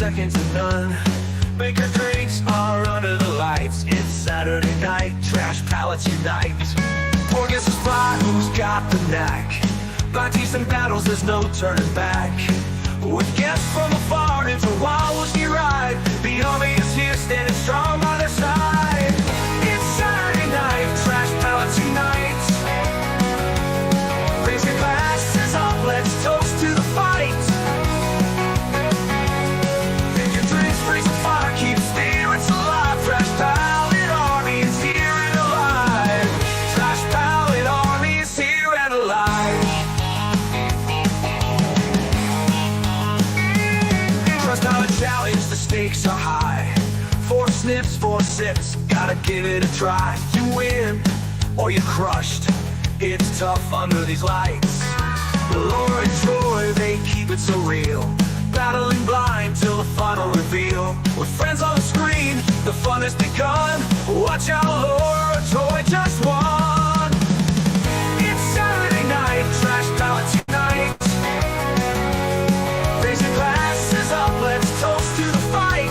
second to none. Baker drinks are under the lights. It's Saturday night, trash pallets unite. Or guess who's fly, who's got the knack? By decent battles, there's no turning back. With guests from afar, it's a wild whiskey ride. The army is here, standing strong by their side. It's Saturday night, trash pallets unite. Raise your glasses up, let's toast to the fight. Pick your drinks, freeze a fire, keep spirits alive. Trash pallet army is here and alive. Trash pallet army is here and alive. Trust not a challenge, the stakes are high. 4 sniffs, 4 sips, gotta give it a try. You win, or you're crushed. It's tough under these lights. Laura and Troy, they keep it so real. Battling blind till the final reveal. With friends on the screen, the fun has begun. Watch out, Laura, Troy just won. It's Saturday night, trash pallets unite. Raise your glasses up, let's toast to the fight.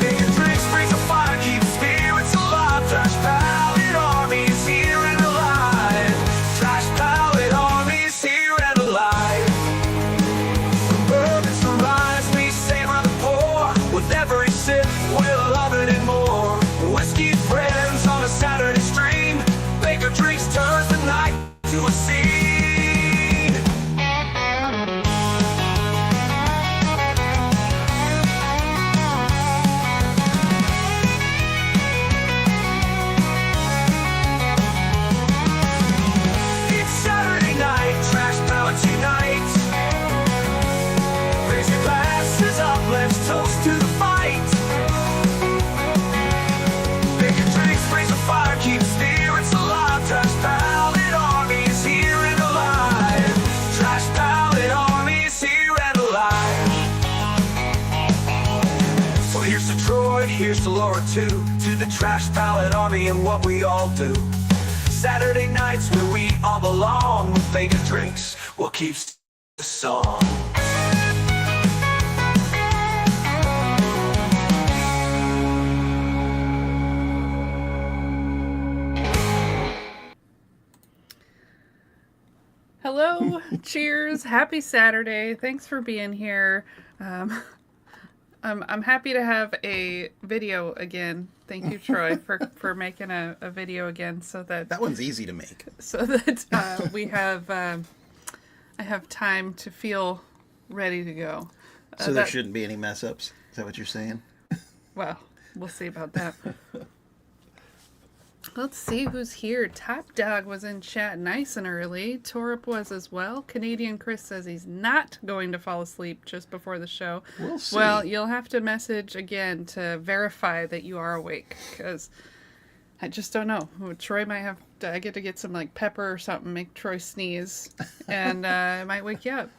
Pick your drinks, freeze a fire, keep spirits alive. Trash pallet army is here and alive. Trash pallet army is here and alive. From bourbons to rhymes, we savor the pour. With every sip, we're loving it more. Whiskey friends on a Saturday stream. Baker drinks turns the night to a scene. It's Saturday night, trash pallets unite. Raise your glasses up, let's toast to the fight. Pick your drinks, raise a fire, keep spirits alive. Trash pallet army is here and alive. Trash pallet army is here and alive. So here's to Troy, here's to Laura too. To the trash pallet army and what we all do. Saturday nights where we all belong. With Baker drinks, we'll keep the song. Hello, cheers, happy Saturday. Thanks for being here. I'm happy to have a video again. Thank you, Troy, for making a video again, so that one's easy to make. we have I have time to feel ready to go. So there shouldn't be any mess ups. Is that what you're saying? Well, we'll see about that. Let's see who's here. Top Dog was in chat nice and early. Torup was as well. Canadian Chris says he's not going to fall asleep just before the show. We'll see. Well, you'll have to message again to verify that you are awake, because I just don't know. Troy might have to, I get some like pepper or something, make Troy sneeze, and it might wake you up.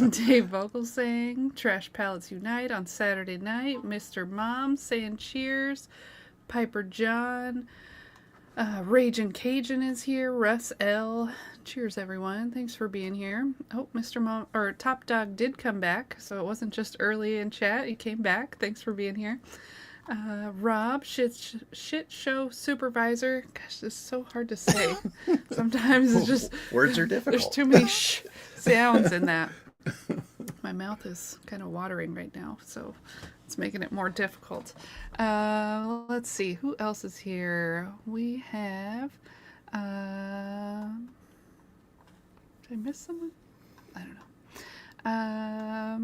Dave Vogel saying Trash Pallets Unite on Saturday night. Mr. Mom saying cheers. Piper John. Ragin' Cajun is here. Russ L. Cheers, everyone. Thanks for being here. Oh, Mr. Mom, or Top Dog did come back, so it wasn't just early in chat. He came back. Thanks for being here. Rob, shit show supervisor. Gosh, this is so hard to say. Sometimes it's just... Words are difficult. There's too many sounds in that. My mouth is kind of watering right now, so it's making it more difficult. Let's see, who else is here? We have, did I miss someone? I don't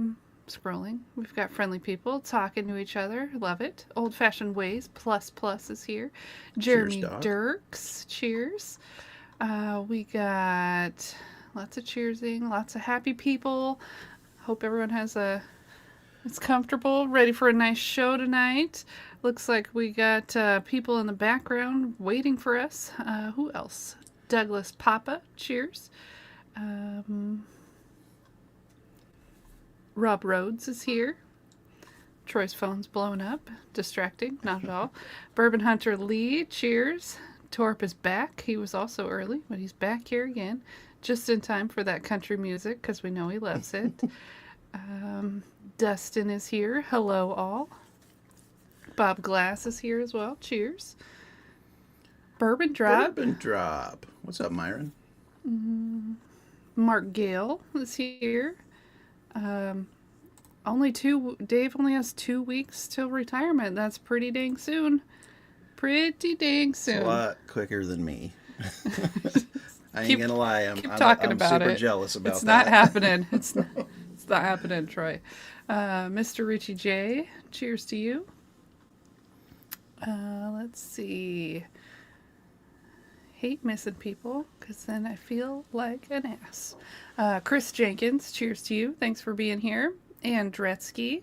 know. Scrolling. We've got friendly people talking to each other. Love it. Old Fashioned Ways plus is here. Jeremy Dirks. Cheers. We got lots of cheersing, lots of happy people. Hope everyone it's comfortable, ready for a nice show tonight. Looks like we got people in the background waiting for us. Who else? Douglas Papa, cheers. Rob Rhodes is here. Troy's phone's blowing up. Distracting, not at all. Bourbon Hunter Lee, cheers. Torp is back. He was also early, but he's back here again. Just in time for that country music, because we know he loves it. Dustin is here. Hello, all. Bob Glass is here as well. Cheers. Bourbon Drop. Bourbon Drop. What's up, Myron? Mark Gale is here. Dave only has 2 weeks till retirement. That's pretty dang soon. Pretty dang soon. It's a lot quicker than me. I ain't Keep- gonna lie. I'm about super it. jealous about It's that. not happening. It's not happening, Troy. Mr. Richie J, cheers to you. Let's see. Hate missing people because then I feel like an ass. Chris Jenkins, cheers to you. Thanks for being here. And Dretsky,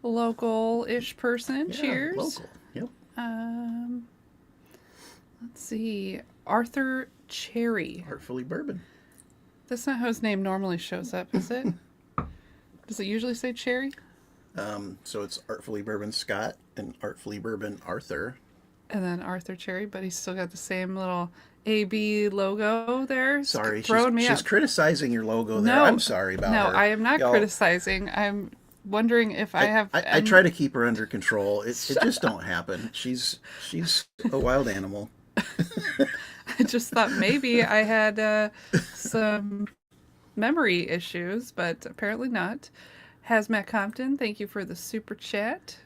local-ish person. Yeah, Cheers. local. Yep. Let's see. Arthur Cherry. Artfully Bourbon. That's not how his name normally shows up, is it? Does it usually say Cherry? So it's Artfully Bourbon Scott and Artfully Bourbon Arthur. And then Arthur Cherry, but he's still got the same little AB logo there. It's Sorry, throwing me she's up. criticizing your logo there. No, I'm sorry about her. No, I am not Y'all, criticizing. I'm wondering if I have. I try to keep her under control. It just don't happen. She's a wild animal. I just thought maybe I had some memory issues, but apparently not. Hazmat Compton, thank you for the super chat.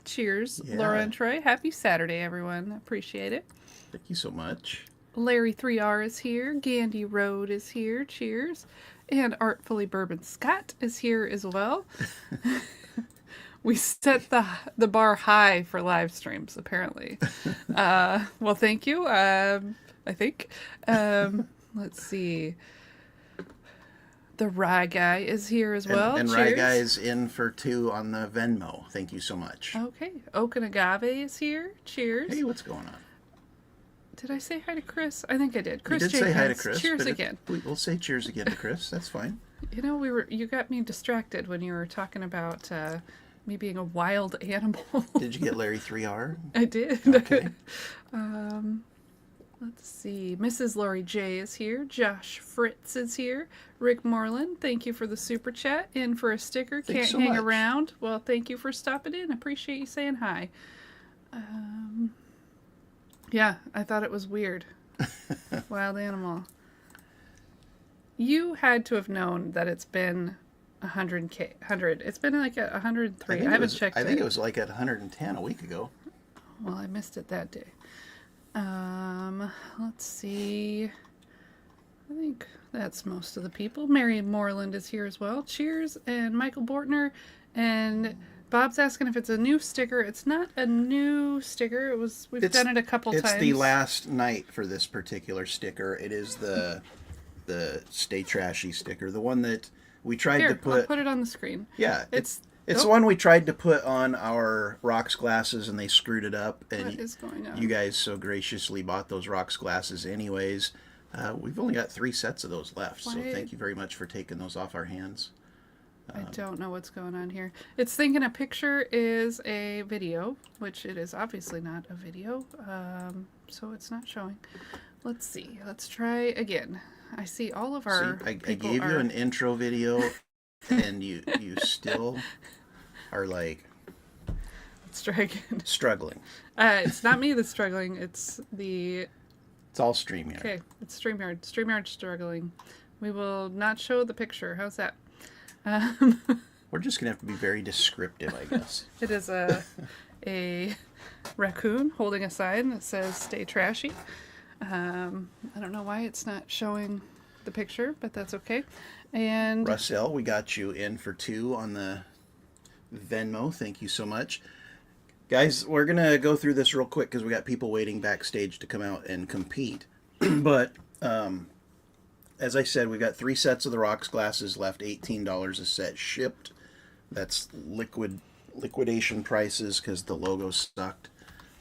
Cheers, Yeah. Laura and Troy. Happy Saturday, everyone. Appreciate it. Thank you so much. Larry 3R is here. Gandy Road is here. Cheers. And Artfully Bourbon Scott is here as well. We set the bar high for live streams, apparently. Well, thank you. I think. Let's see. The Rye Guy is here as well. And Cheers. Rye Guy is in for 2 on the Venmo. Thank you so much. Okay. Okanagave is here. Cheers. Hey, what's going on? Did I say hi to Chris? I think I did. You Chris did Jenkins. say hi to Chris. Cheers but again. We'll say cheers again to Chris. That's fine. You know, you got me distracted when you were talking about me being a wild animal. Did you get Larry 3R? I did. Okay. Let's see. Mrs. Lori J is here. Josh Fritz is here. Rick Moreland, thank you for the super chat and for a sticker. Thanks Can't so hang much. around. Well, thank you for stopping in. Appreciate you saying hi. Yeah, I thought it was weird. Wild animal. You had to have known that it's been 100. It's been like 103. I haven't checked it. I think it was like at 110 a week ago. Well, I missed it that day. Let's see. I think that's most of the people. Mary Moreland is here as well. Cheers. And Michael Bortner. And Bob's asking if it's a new sticker. It's not a new sticker. We've done it a couple times. It's the last night for this particular sticker. It is the Stay Trashy sticker. The one that we tried to put. I'll put it on the screen. Yeah, it's the one we tried to put on our rocks glasses and they screwed it up. And What is going on? You guys so graciously bought those rocks glasses anyways. We've only got 3 sets of those left, so Why- thank you very much for taking those off our hands. I don't know what's going on here. It's thinking a picture is a video, which it is obviously not a video, so it's not showing. Let's see. Let's try again. I see all of our See, I people gave are... you an intro video, and you still are like Let's try again. struggling. It's not me that's struggling. It's all StreamYard. Okay, it's StreamYard. StreamYard's struggling. We will not show the picture. How's that? We're just gonna have to be very descriptive, I guess. It is a raccoon holding a sign that says "Stay Trashy." I don't know why it's not showing the picture, but that's okay. And Russell, we got you in for 2 on the Venmo. Thank you so much. Guys, we're going to go through this real quick because we got people waiting backstage to come out and compete. But as I said, we've got 3 sets of the rocks glasses left, $18 a set shipped. That's liquidation prices because the logo sucked.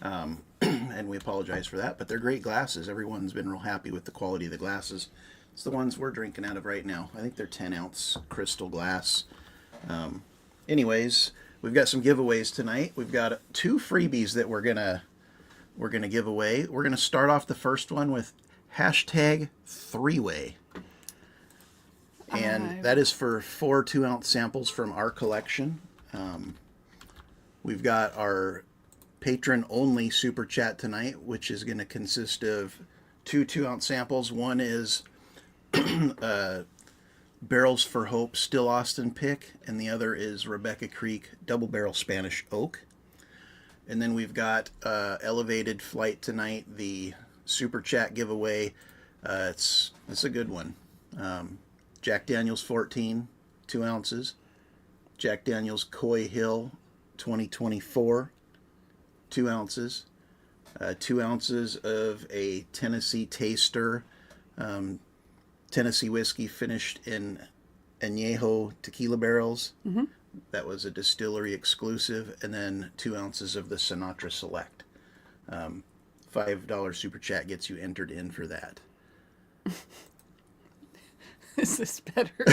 And we apologize for that, but they're great glasses. Everyone's been real happy with the quality of the glasses. It's the ones we're drinking out of right now. I think they're 10-ounce crystal glass. Anyways, we've got some giveaways tonight. We've got 2 freebies that we're gonna give away. We're gonna start off the first one with hashtag 3-way. And That is for 4 2-ounce samples from our collection. We've got our patron-only super chat tonight, which is going to consist of 2 2-ounce samples. One is Barrels for Hope Still Austin pick, and the other is Rebecca Creek Double Barrel Spanish Oak. And then we've got Elevated Flight tonight, the super chat giveaway. It's a good one. Jack Daniel's 14, 2 ounces. Jack Daniel's Coy Hill 2024, 2 ounces. 2 ounces of a Tennessee Taster, Tennessee whiskey finished in añejo tequila barrels. Mm-hmm. That was a distillery exclusive. And then 2 ounces of the Sinatra Select. $5 super chat gets you entered in for that. Is this better?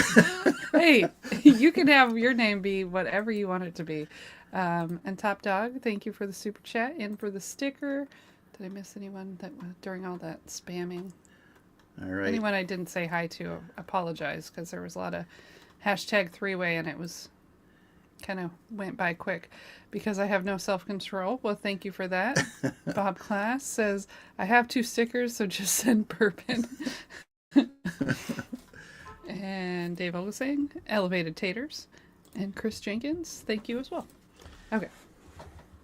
Hey, you can have your name be whatever you want it to be. And Top Dog, thank you for the super chat and for the sticker. Did I miss anyone that during all that spamming? All right. Anyone I didn't say hi to, apologize, because there was a lot of hashtag 3-way and it was kind of went by quick because I have no self-control. Well, thank you for that. Bob Class says, I have 2 stickers, so just send bourbon. And Dave Olsing, Elevated Taters. And Chris Jenkins, thank you as well. Okay.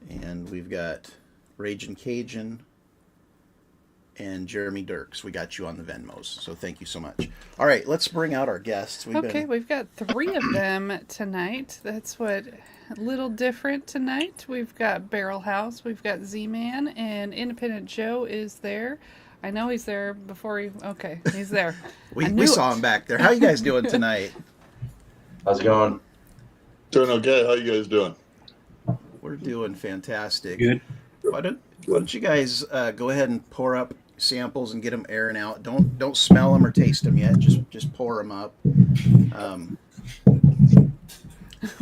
And we've got Ragin' Cajun and Jeremy Dirks. We got you on the Venmos, so thank you so much. All right, let's bring out our guests. We've got 3 of them tonight. That's what a little different tonight. We've got Barrel House, we've got Z-Man, and Independent Joe is there. I know he's there before he... Okay, he's there. we saw him back there. How you guys doing tonight? How's it going? Doing okay. How you guys doing? We're doing fantastic. Good. Why don't you guys go ahead and pour up samples and get them airing out. Don't smell them or taste them yet. Just pour them up.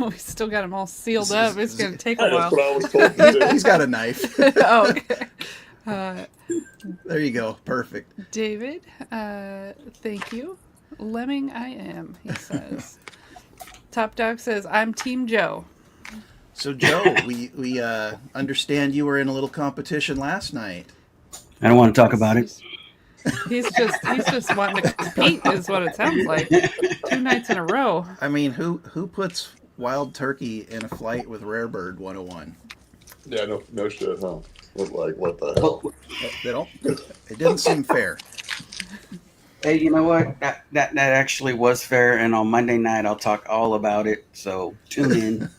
We still got them all sealed up. It's going to take a That's while. what I was told to do. He's got a knife. Oh, okay. There you go. Perfect. David, thank you. Lemming I am, he says. Top Dog says, I'm Team Joe. So, Joe, we understand you were in a little competition last night. I don't want to talk about it. He's just wanting to compete, is what it sounds like. 2 nights in a row. I mean, who puts wild turkey in a flight with Rare Bird 101? Yeah, no shit, huh? Like, what the hell? It didn't seem fair. Hey, you know what? That actually was fair, and on Monday night I'll talk all about it. So tune in.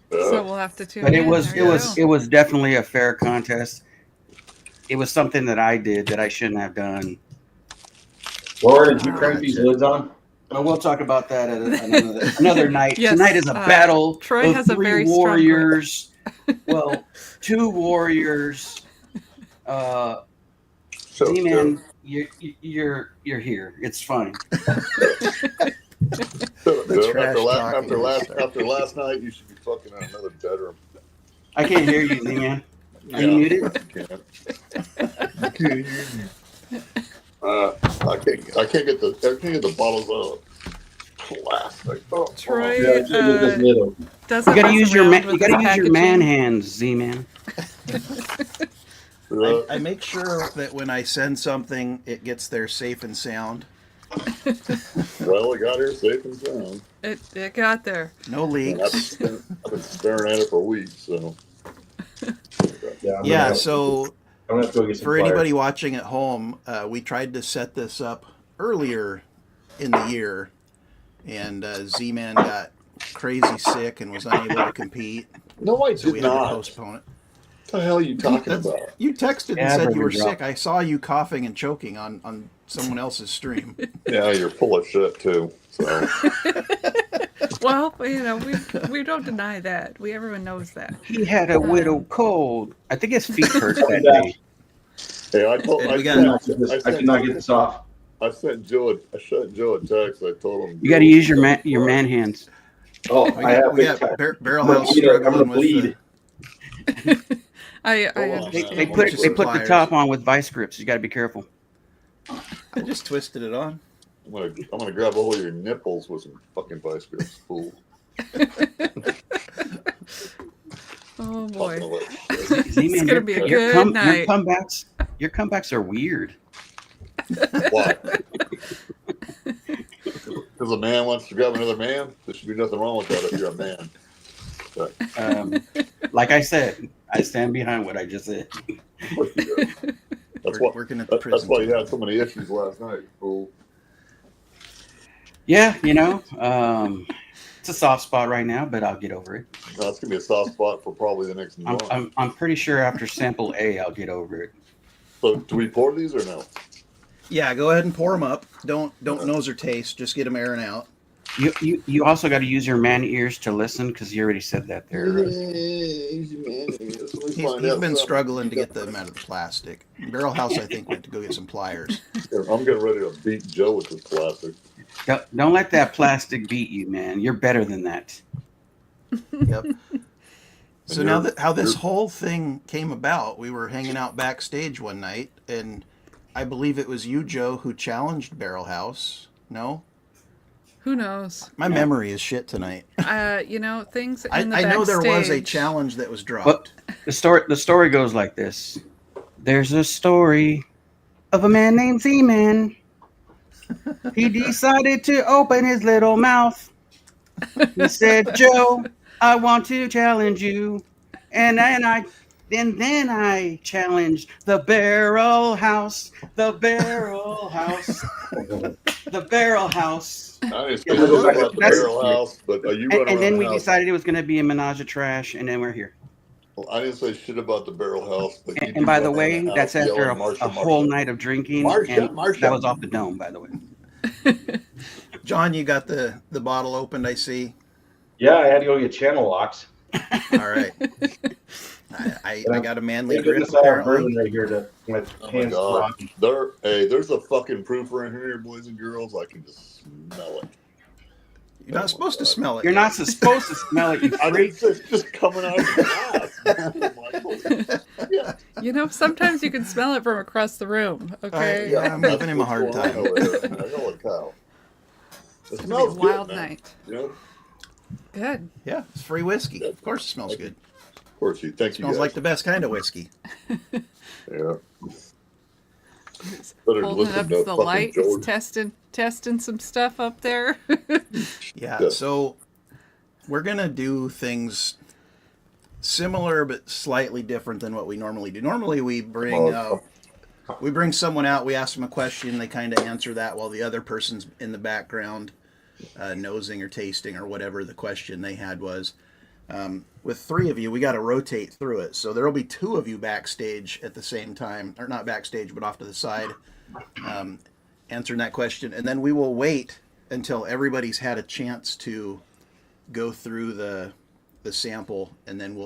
So we'll have to tune But in. it was definitely a fair contest. It was something that I did that I shouldn't have done. Laura, did you crank these lids on? We'll talk about that at another night. Yes, Tonight is a battle Troy of has a 3 very strong warriors. Well, 2 warriors. So, Z-Man, you're here. It's fine. After last night, you should be fucking in another bedroom. I can't hear you, Z-Man. Are you muted? I can't get the bottles out of plastic. Oh, Troy This middle. doesn't You gotta mess use your around with his man packaging. hands, Z-Man. I make sure that when I send something, it gets there safe and sound. Well, we got here safe and sound. It got there. No And leaks. I've been staring at it for weeks. So Yeah, so I'm gonna have to go get some for pliers. anybody watching at home, we tried to set this up earlier in the year, and Z-Man got crazy sick and was unable to compete, no, I so we did had to not. postpone it. What the hell are you talking about? You texted and Yeah, said you were drop. sick. I saw you coughing and choking on someone else's stream. Yeah, you're full of shit too. So Well, we don't deny that. Everyone knows that. He had a widow cold. I think his feet hurt that day. hey, I told And we I got- I cannot get this off. I sent Joe a text. I told him You got to use your man hands. Oh, We I have got Barrel House I'm gonna struggling bleed. with I Hold on. understand. They put the top on with vice grips. You got to be careful. I just twisted it on. I'm gonna grab a hold of your nipples with some fucking vice grips, fool. Oh boy. Talking about shit. It's gonna be a good night. Your comebacks are weird. Why? Because a man wants to grab another man. There should be nothing wrong with that if you're a man. But, Like I said, I stand behind what I just said. of course you do. That's why. Working at the That's prison. why you had so many issues last night, fool. Yeah, it's a soft spot right now, but I'll get over it. No, it's gonna be a soft spot for probably the next month. I'm pretty sure after sample A, I'll get over it. So, do we pour these or no? Yeah, go ahead and pour them up. Don't nose or taste. Just get them airing out. You also got to use your man ears to listen because you already said that there. He's He's been struggling to get them out of the plastic. Barrel House, I think, went to go get some pliers. I'm getting ready to beat Joe with this plastic. Don't let that plastic beat you, man. You're better than that. Yep. So now that how this whole thing came about, we were hanging out backstage one night, and I believe it was you, Joe, who challenged Barrel House. No? Who knows? My memory is shit tonight. Things in I know there was a backstage- challenge that was dropped. But the story goes like this. There's a story of a man named Z-Man. He decided to open his little mouth. He said, Joe, I want to challenge you. And then I challenged the Barrel House. The Barrel House. The Barrel House. I didn't say anything about the Barrel House, but are you running And then around we the house? decided it was going to be a menage a trash, and then we're here. Well, I didn't say shit about the Barrel House. But you And do by the run way, around the that's house after yelling, "Marsha, a Marsha." whole night of drinking. Marsha, And Marsha. that was off the dome, by the way. John, you got the bottle opened, I see. Yeah, I had to go get channel locks. All right. I got a manly Look at grip, this bourbon apparently. right here to my Oh my hands God. rocking. There's a fucking proofer in here, boys and girls. I can just smell it. You're not supposed to smell it. You're yet. not supposed to smell it, you I freak. think it's just coming out of the glass. Yeah. Sometimes you can smell it from across the room. Okay. Yeah, I'm giving him a hard What's going time. on over there? Holy cow. It It's gonna be a smells wild good, man. night. You know? Good. Yeah, it's free whiskey. Of course it smells good. Of course, thank you. Smells guys. like the best kind of whiskey. Yeah. Better Holding listen up to the fucking lights, George. testing some stuff up there. Yeah, Yeah. so we're going to do things similar but slightly different than what we normally do. Normally we bring someone out, we ask them a question, they kind of answer that while the other person's in the background nosing or tasting or whatever the question they had was. With three of you, we got to rotate through it. So there will be two of you backstage at the same time, or not backstage, but off to the side, answering that question. And then we will wait until everybody's had a chance to go through the sample, and then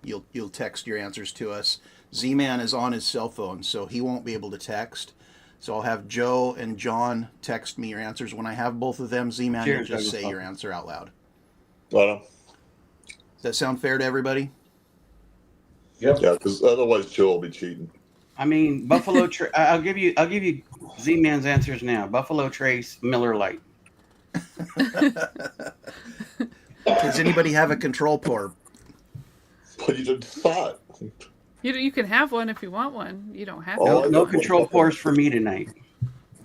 you'll text your answers to us. Z-Man is on his cell phone, so he won't be able to text. So I'll have Joe and John text me your answers. When I have both of them, Z-Man, you'll Cheers, just Douglas. say your answer out loud. Does Does that sound fair to everybody? Yep. Yeah, because otherwise Joe will be cheating. I mean, Buffalo. I'll give you Z-Man's answers now. Buffalo Trace, Miller Lite. Does anybody have a control pour? But you just thought. You can have one if you want one. You don't have Oh, to. No control pours for me tonight.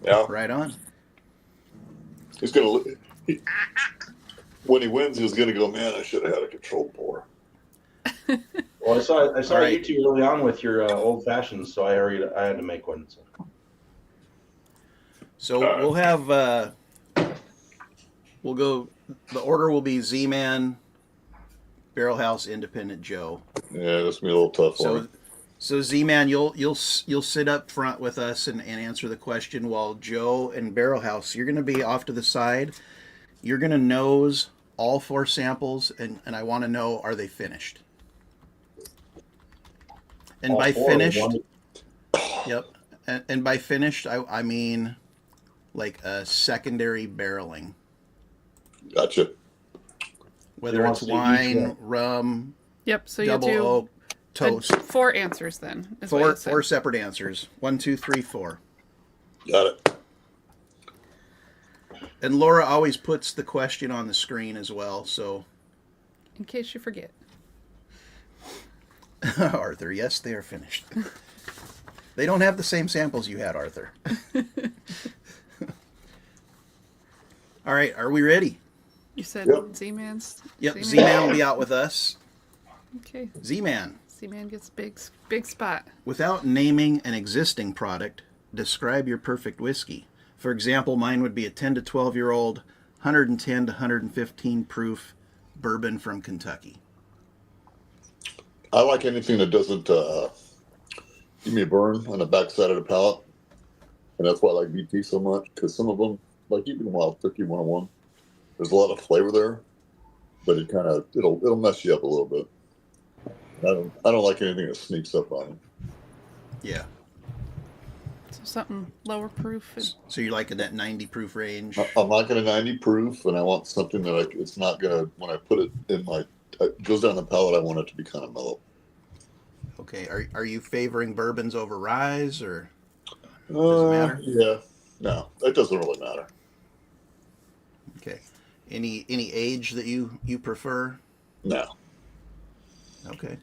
Yeah. Right on. He's gonna. When he wins, he's gonna go. Man, I should have had a control pour. Well, I saw All right. you two early on with your old fashions, so I had to make one. So. So we'll have we'll go. The order will be Z-Man, Barrel House, Independent Joe. Yeah, that's gonna be a little tough for So him. so Z-Man, you'll sit up front with us and answer the question, while Joe and Barrel House, you're going to be off to the side. You're going to nose all four samples, and I want to know, are they finished? And All by four, finished, one- yep. And by finished, I mean like a secondary barreling. Gotcha. Whether You it's want to do each wine, one. rum, Yep. So you double do oak, toast. 4 answers then. Is what you said. Four separate answers. 1, 2, 3, 4. Got it. And Laura always puts the question on the screen as well. So, In case you forget. Arthur, yes, they are finished. They don't have the same samples you had, Arthur. All right, are we ready? You said Yep. Z-Man's? Yep, Z-Man will be out with us. Okay. Z-Man, Z-Man gets big spot. without naming an existing product, describe your perfect whiskey. For example, mine would be a 10 to 12-year-old, 110 to 115 proof bourbon from Kentucky. I like anything that doesn't give me a burn on the backside of the palate, and that's why I like BT so much. Because some of them, like even Wild Turkey 101, there's a lot of flavor there, but it'll mess you up a little bit. I don't like anything that sneaks up on you. Yeah. So something lower proof. So you're like in that 90 proof range. I'm not going to 90 proof, and I want something that it's not going to, when I put it in it goes down the palate, I want it to be kind of mellow. Okay. Are you favoring bourbons over ryes, or does it matter? Yeah. No, it doesn't really matter. Okay. Any age that you prefer? No. Okay.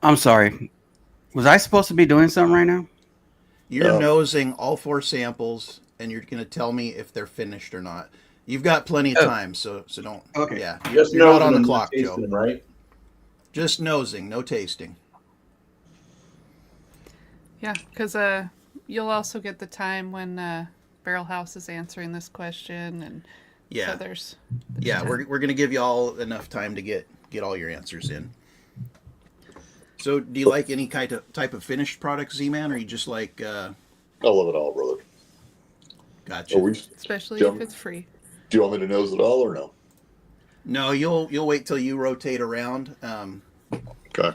I'm sorry. Was I supposed to be doing something right now? You're nosing all 4 samples, and you're going to tell me if they're finished or not. You've got plenty of time, so don't. Okay. Yeah. Just You're not nosing on the them, clock, not Joe. tasting, right? Just nosing, no tasting. Yeah, because you'll also get the time when Barrel House is answering this question, and Yeah. so there's Yeah, time. we're going to give you all enough time to get all your answers in. So, do you like any type of finished product, Z-Man, or you just like? I love it all, brother. Gotcha. Especially Jim, if it's free. do you want me to nose it all or no? No, you'll wait till you rotate around. Okay. I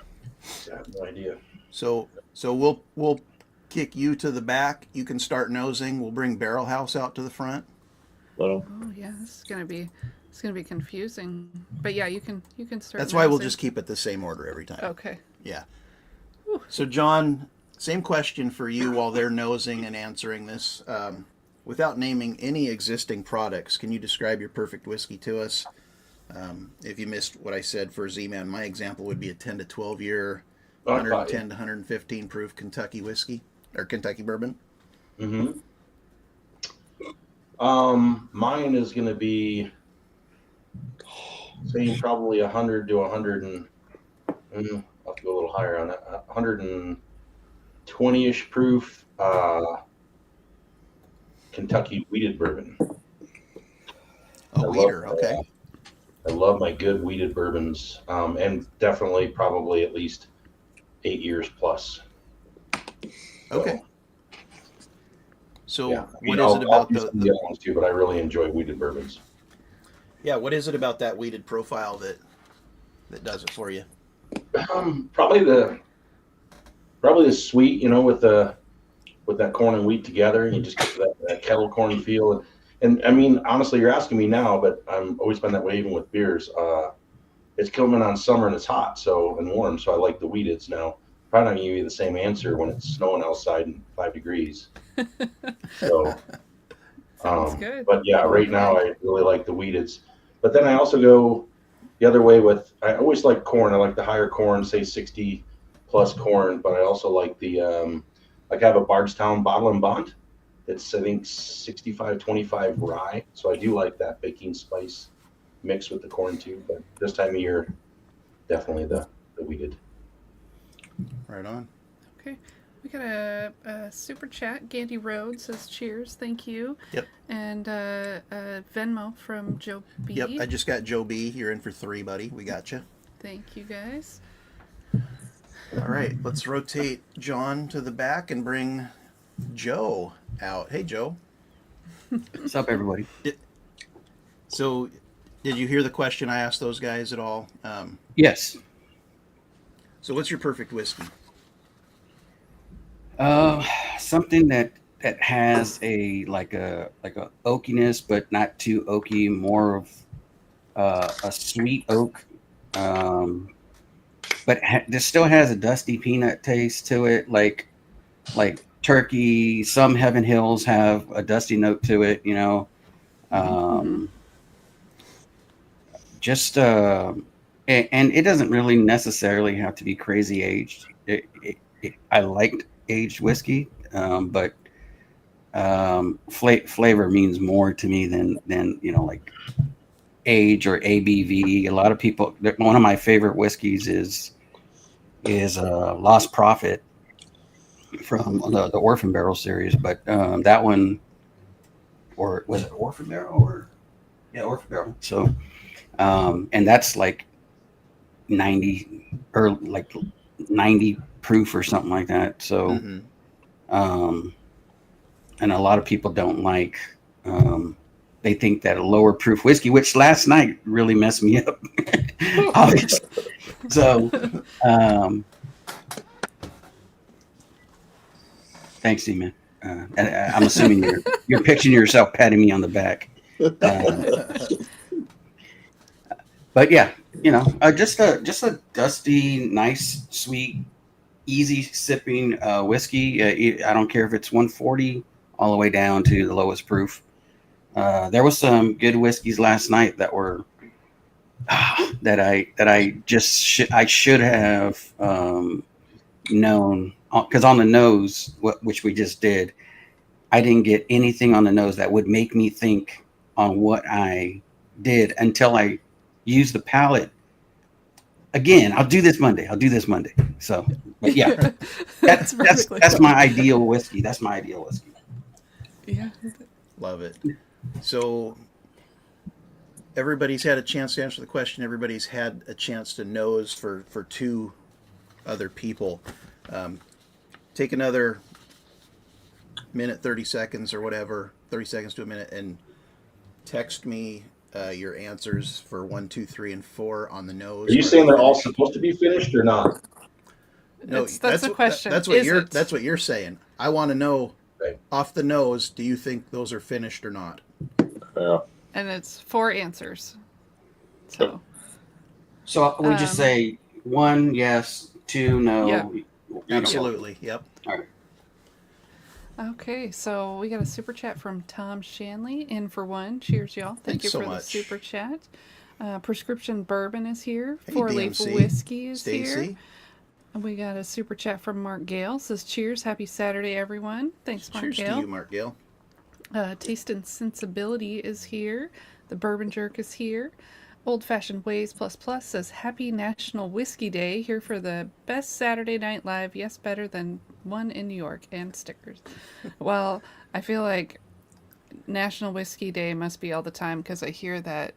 have no idea. So we'll kick you to the back. You can start nosing. We'll bring Barrel House out to the front. Well, Oh yeah, this is gonna be confusing. But yeah, you can start. That's why we'll nosing. just keep it the same order every time. Okay. Yeah. So John, same question for you while they're nosing and answering this. Without naming any existing products, can you describe your perfect whiskey to us? If you missed what I said for Z-Man, my example would be a 10 to 12 year, 110 to 115 proof Kentucky whiskey or Kentucky bourbon. Mm-hmm. Mine is going to be saying probably 100 to 100 and I'll have to go a little higher on that. 120-ish proof Kentucky wheated bourbon. A weeder, okay. I love my good wheated bourbons, and definitely probably at least 8 years plus. Okay. So Yeah, what is it about the other ones too? But I really enjoy wheated bourbons. Yeah, what is it about that weeded profile that does it for you? Probably the sweet, with that corn and wheat together, you just get that kettle corn feel. And I mean, honestly, you're asking me now, but I'm always been that way even with beers. It's coming on summer and it's hot, and warm, so I like the wheateds now. Probably not gonna give you the same answer when it's snowing outside and 5 degrees. So, Sounds good. but yeah, right now I really like the wheateds. But then I also go the other way I always like corn. I like the higher corn, say 60 plus corn, but I also like the like I have a Bardstown Bottle and Bond. It's I think 65-25 rye. So I do like that baking spice mix with the corn too. But this time of year, definitely the wheated. Right on. Okay. We got a super chat. Gandy Road says cheers, thank you. Yep. And Venmo from Joe B. Yep, I just got Joe B. You're in for 3, buddy. We got you. Thank you guys. All right, let's rotate John to the back and bring Joe out. Hey, Joe. What's up, everybody? So, did you hear the question I asked those guys at all? Yes. So, what's your perfect whiskey? Something that has a oakiness, but not too oaky. More of a sweet oak, but this still has a dusty peanut taste to it, like turkey. Some Heaven Hills have a dusty note to it, Um, just and it doesn't really necessarily have to be crazy aged. I liked aged whiskey, but flavor means more to me than like age or ABV. A lot of people. One of my favorite whiskeys is Lost Prophet from the Orphan Barrel series, but that one, or was it Orphan Barrel or yeah, Orphan Barrel. So and that's like 90 or like 90 proof or something like that. So Mm-hmm. And a lot of people don't like they think that a lower proof whiskey, which last night really messed me up. Obviously. So thanks, D-Man. And I'm assuming you're picturing yourself patting me on the back. But yeah, just a dusty, nice, sweet, easy sipping whiskey. I don't care if it's 140 all the way down to the lowest proof. There was some good whiskeys last night that were that I just I should have known, because on the nose, which we just did, I didn't get anything on the nose that would make me think on what I did until I used the palate. Again, I'll do this Monday. So, but yeah, that's my ideal whiskey. That's my ideal whiskey. Yeah. Love it. So everybody's had a chance to answer the question. Everybody's had a chance to nose for two other people. Take another minute, 30 seconds or whatever, 30 seconds to a minute, and text me your answers for 1, 2, 3, and 4 on the nose. Are you saying they're all supposed to be finished or not? No, that's the question. That's what you're saying. I want to know off the nose. Do you think those are finished or not? Yeah. And it's 4 answers. So we just say 1 yes, 2 no. Yeah. Absolutely. Yep. All right. Okay, so we got a super chat from Tom Shanley in for 1. Cheers, y'all. Thank you so for much. the super chat. Prescription Bourbon is here. Hey, 4 Leaf DMC. Whiskey is Stacy. here. And we got a super chat from Mark Gale. Says, cheers. Happy Saturday, everyone. Thanks, Mark Cheers Gale. to you, Mark Gale. Taste and Sensibility is here. The Bourbon Jerk is here. Old Fashioned Ways Plus Plus says, Happy National Whiskey Day. Here for the best Saturday Night Live. Yes, better than one in New York. And stickers. Well, I feel like National Whiskey Day must be all the time because I hear that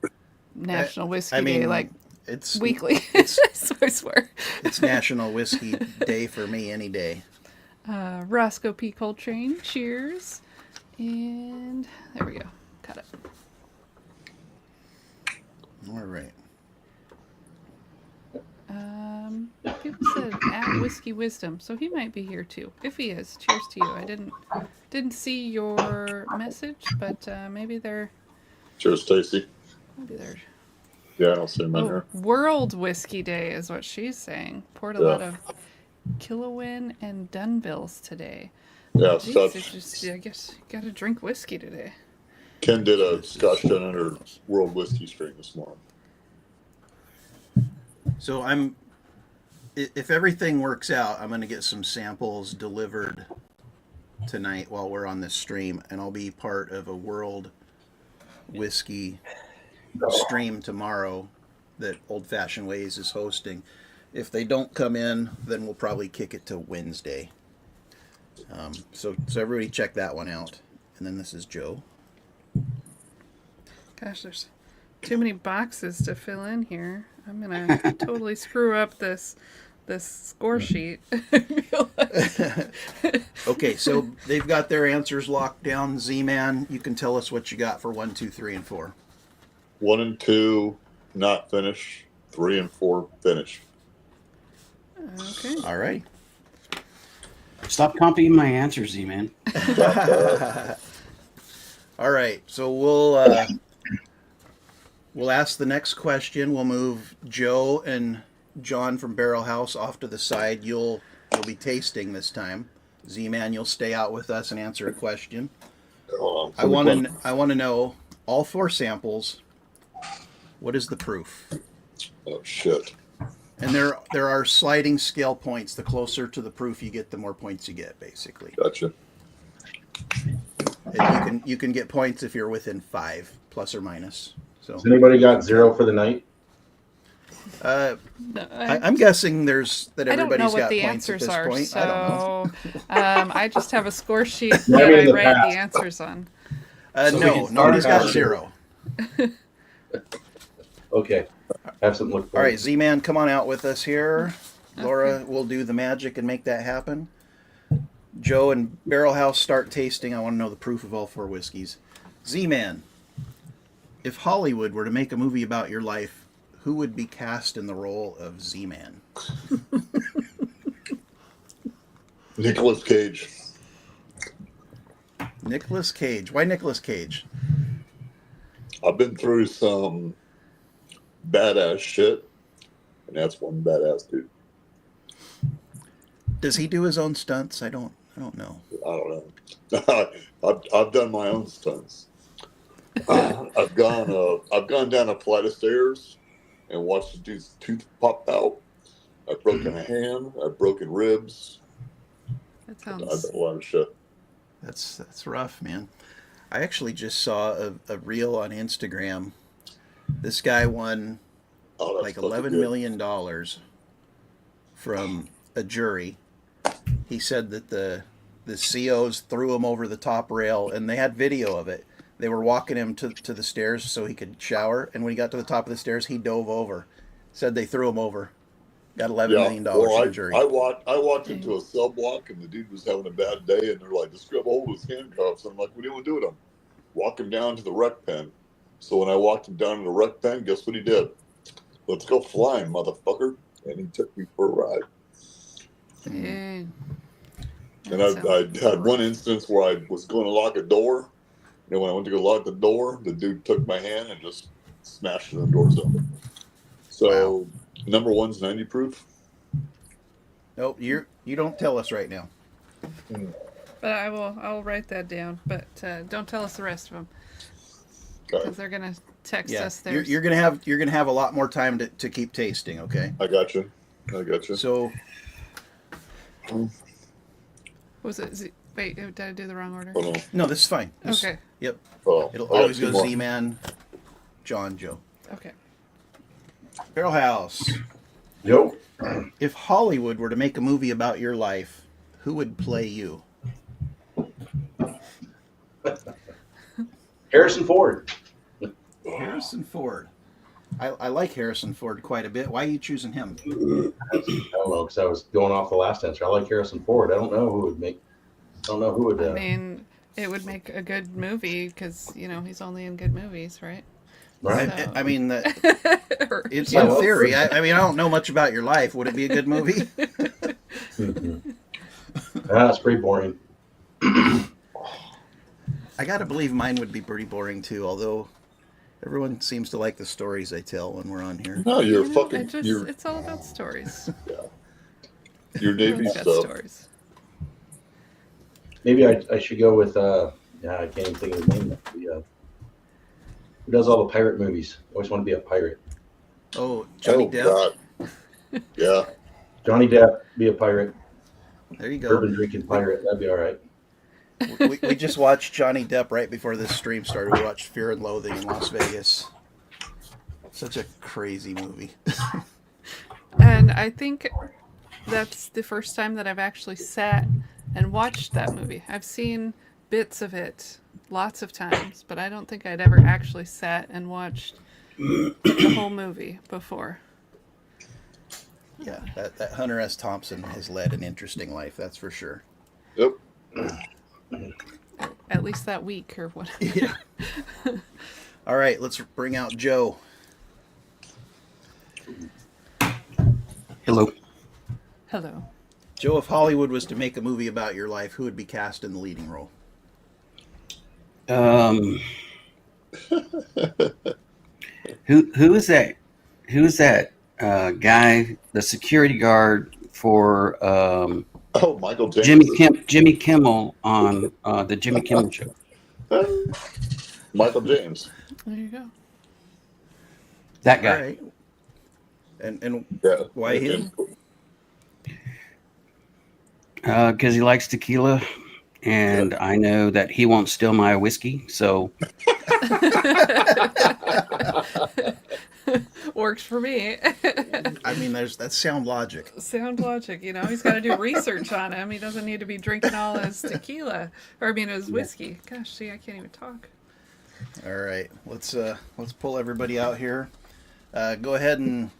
National Whiskey Day like it's weekly. So I swear. It's National Whiskey Day for me any day. Roscoe P. Coltrane. Cheers. And there we go. Got it. All right. People said at Whiskey Wisdom, so he might be here too. If he is, cheers to you. I didn't see your message, but maybe they're. Cheers, Stacy. Maybe they're. Yeah, I don't see him in here. World Whiskey Day is what she's saying. Poured a lot of Killowen and Dunvilles today. Yeah, Jeez, it's just, I guess you gotta drink whiskey today. Ken did a Scotch 1000 World Whiskey stream this morning. So if everything works out, I'm going to get some samples delivered tonight while we're on this stream, and I'll be part of a World Whiskey stream tomorrow that Old Fashioned Ways is hosting. If they don't come in, then we'll probably kick it to Wednesday. So everybody check that one out. And then this is Joe. Gosh, there's too many boxes to fill in here. I'm gonna totally screw up this score sheet. Okay, so they've got their answers locked down. Z-Man, you can tell us what you got for 1, 2, 3, and 4. 1 and 2 not finished. 3 and 4 finished. Okay. All right. Stop copying my answers, Z-Man. All right, so we'll ask the next question. We'll move Joe and John from Barrel House off to the side. You'll be tasting this time. Z-Man, you'll stay out with us and answer a question. I want to know all 4 samples. What is the proof? Oh shit. And there are sliding scale points. The closer to the proof you get, the more points you get, basically. Gotcha. And you can get points if you're within 5, plus or minus. So Has anybody got 0 for the night? No, I'm guessing that I don't know everybody's what got the points at answers this are, point. I don't know. so I just have a score sheet that Maybe in I the write past. the answers on. So we No, can start nobody's got out. 0. Okay. Have something to look for. All right, Z-Man, come on out with us here. Laura will do the magic and make that happen. Joe and Barrel House start tasting. I want to know the proof of all 4 whiskeys. Z-Man, if Hollywood were to make a movie about your life, who would be cast in the role of Z-Man? Nicolas Cage. Nicolas Cage. Why Nicolas Cage? I've been through some badass shit, and that's one badass dude. Does he do his own stunts? I don't know. I don't know. I've done my own stunts. I've gone down a flight of stairs and watched the dude's tooth pop out. I've broken a hand. I've broken ribs. That I've sounds. done a lot of shit. That's rough, man. I actually just saw a reel on Instagram. This guy won Oh, that's like fucking $11 good. million from a jury. He said that the COs threw him over the top rail, and they had video of it. They were walking him to the stairs so he could shower, and when he got to the top of the stairs, he dove over. Said they threw him over. Got $11 million from the jury. I walked into a sub walk, and the dude was having a bad day, and they're like, just grab a hold of his handcuffs. And I'm like, what do you want to do with him? Walk him down to the rec pen. So when I walked him down to the rec pen, guess what he did? Let's go flying, motherfucker. And he took me for a ride. Dang. And That I sounds had one instance where I was going to lock a door. And when I went to go lock the door, the dude took my hand and just smashed the doors open. So number one's 90 proof. Nope, you don't tell us right now. But I'll write that down. But don't tell us the rest of them Okay. because they're gonna text Yeah, us theirs. you're gonna have a lot more time to keep tasting. Okay. I got you. So Was it? Wait, did I do the wrong order? Hold on. no, this is fine. Okay. Yep. Oh, It'll I got always two go more. Z-Man, John, Joe. Okay. Barrel House. Yo. If Hollywood were to make a movie about your life, who would play you? Harrison Ford. Harrison Ford. I like Harrison Ford quite a bit. Why are you choosing him? I don't know, because I was going off the last answer. I like Harrison Ford. I don't know who would. I mean, it would make a good movie because he's only in good movies, right? right? So- I mean, Or- it's Yeah. in theory. I mean, I don't know much about your life. Would it be a good movie? That's pretty boring. I gotta believe mine would be pretty boring too. Although everyone seems to like the stories I tell when we're on here. No, you're You know, fucking. it's all about stories. You're Navy Everyone's got stuff. stories. Maybe I should go with. I can't even think of his name. Who does all the pirate movies? I always want to be a pirate. Oh, Johnny Oh, Depp. God. Yeah. Johnny Depp, be a pirate. There you go. Bourbon drinking pirate. That'd be all right. We just watched Johnny Depp right before this stream started. We watched Fear and Loathing in Las Vegas. Such a crazy movie. And I think that's the first time that I've actually sat and watched that movie. I've seen bits of it lots of times, but I don't think I'd ever actually sat and watched the whole movie before. Yeah, that Hunter S. Thompson has led an interesting life, that's for sure. Yep. At least that week or whatever. Yeah. All right, let's bring out Joe. Hello. Hello. Joe, if Hollywood was to make a movie about your life, who would be cast in the leading role? Who is that? Who is that guy? The security guard for Oh, Michael James. Jimmy Kimmel on the Jimmy Kimmel show. Michael James. There you go. That All guy. right. And Yeah. why him? Because he likes tequila, and I know that he won't steal my whiskey. So Works for me. I mean, that's sound logic. Sound logic, you know. He's got to do research on him. He doesn't need to be drinking all his tequila, or I mean his whiskey. Gosh, see, I can't even talk. All right, let's pull everybody out here. Go ahead and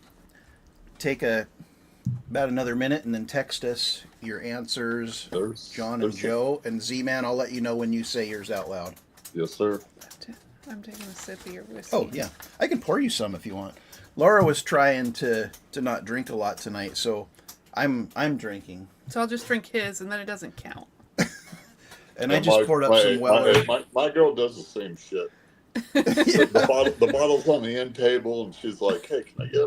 take about another minute, and then text us your answers, John and Joe, and Z-Man. I'll let you know when you say yours out loud. Yes, sir. I'm taking a sip of your whiskey. Oh yeah, I can pour you some if you want. Laura was trying to not drink a lot tonight, so I'm drinking. So I'll just drink his, and then it doesn't count. And I just poured up some Weller. My girl does the same shit. The bottle's on the end table, and she's like, "Hey, can I get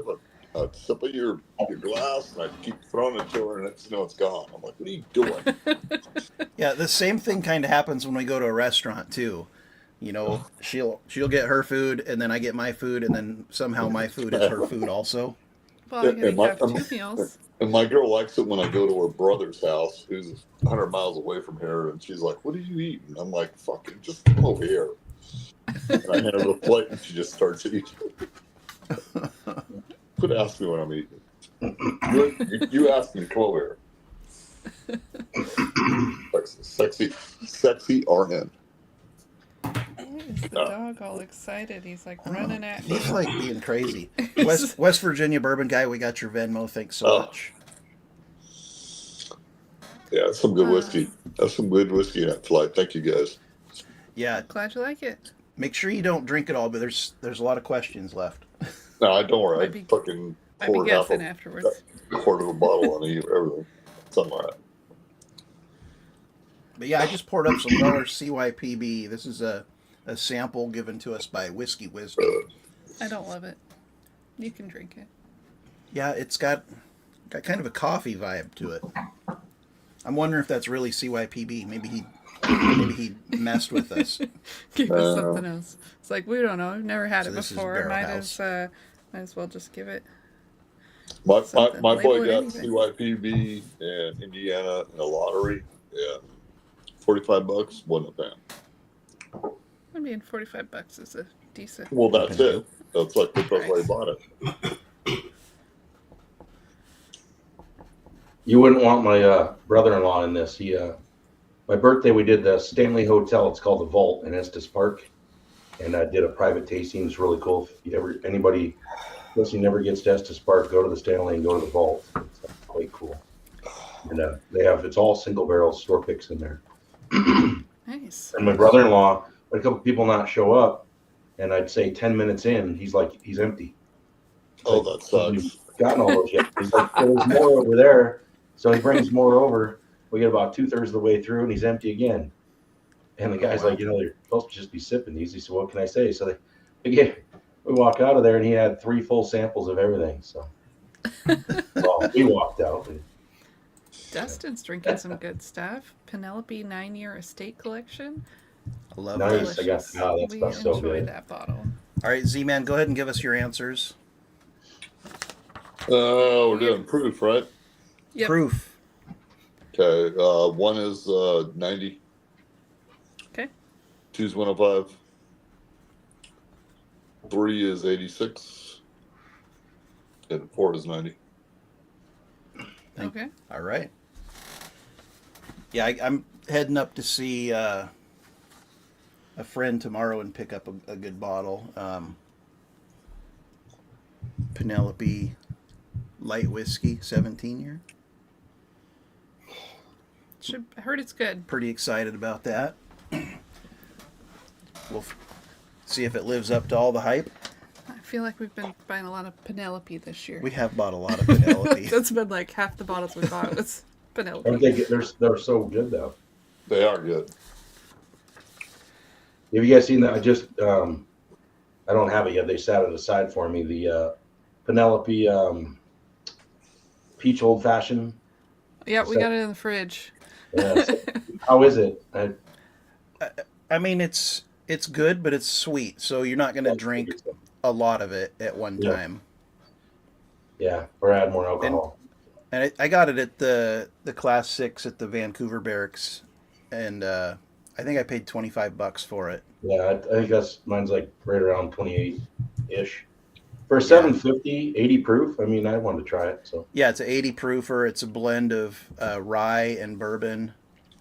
a sip of your glass?" And I keep throwing it to her, and next thing you know, it's gone. I'm like, "What are you doing?" Yeah, the same thing kind of happens when we go to a restaurant too. You know, she'll get her food, and then I get my food, and then somehow my food is her food also. Well, I gotta have 2 meals. And my girl likes it when I go to her brother's house, who's 100 miles away from here, and she's like, "What are you eating?" I'm like, "Fucking just come over here." And I hand her the plate, and she just starts eating. Could ask me what I'm eating. You asked me to come over here. Sexy RN. Is the dog all excited? He's like running at me. He's like being crazy. West Virginia bourbon guy, we got your Venmo. Thanks so much. Yeah, that's some good whiskey. That's some good whiskey in that flight. Thank you, guys. Yeah. Glad you like it. Make sure you don't drink it all, but there's a lot of questions left. No, I don't worry. Might be- I fucking I'd be poured half guessing a afterwards. quarter of a bottle on everything. Something like that. But yeah, I just poured up some Weller CYPB. This is a sample given to us by Whiskey Wisdom. I don't love it. You can drink it. Yeah, it's got kind of a coffee vibe to it. I'm wondering if that's really CYPB. Maybe he messed with us. Give us something else. It's like, we don't know. I've never had it this is before. Barrel Might House. as well just give it. My Something. boy Label it got anything. CYPB in Indiana in a lottery. Yeah, $45 wasn't a bad. I mean, $45 is a decent. Well, that's it. That's like the best way I bought it. You wouldn't want my brother-in-law in this. My birthday, we did the Stanley Hotel. It's called the Vault in Estes Park, and I did a private tasting. It's really cool. If anybody listening never gets to Estes Park, go to the Stanley and go to the Vault. It's quite cool. And it's all single barrel store picks in there. Nice. And my brother-in-law, had a couple people not show up, and I'd say 10 minutes in, he's empty. Oh, that sucks. Gotten all those yet? He's like, there's more over there. So he brings more over. We get about 2/3 of the way through, and he's empty again. And the guy's like, you're supposed to just be sipping these. He said, what can I say? So we walk out of there, and he had 3 full samples of everything. So well, we walked out. Dustin's drinking some good stuff. Penelope 9-year estate collection. I love Nice. that. I got that We stuff so enjoy good. that bottle. All right, Z-Man, go ahead and give us your answers. We're doing proof, right? Yep. Proof. Okay. One is 90. Okay. 2's 105. 3 is 86. And 4 is 90. Okay. All right. Yeah, I'm heading up to see a friend tomorrow and pick up a good bottle. Penelope light whiskey, 17-year. I heard it's good. Pretty excited about that. We'll see if it lives up to all the hype. I feel like we've been buying a lot of Penelope this year. We have bought a lot of Penelope. That's been like half the bottles we bought was Penelope. Aren't they're so good though. They are good. Have you guys seen that? I just I don't have it yet. They sat it aside for me. The Penelope peach old fashioned. Yeah, we got it in the fridge. Yeah, how is it? I mean, it's it's good, but it's sweet, so you're not going to drink a lot of it at one Yeah. time. Yeah, or add more And alcohol. I got it at the Class 6 at the Vancouver Barracks, and I think I paid $25 for it. Yeah, I think mine's like right around 28 ish. For a Yeah. 750, 80 proof, I mean, I wanted to try it. So Yeah, it's an 80 proofer. It's a blend of rye and bourbon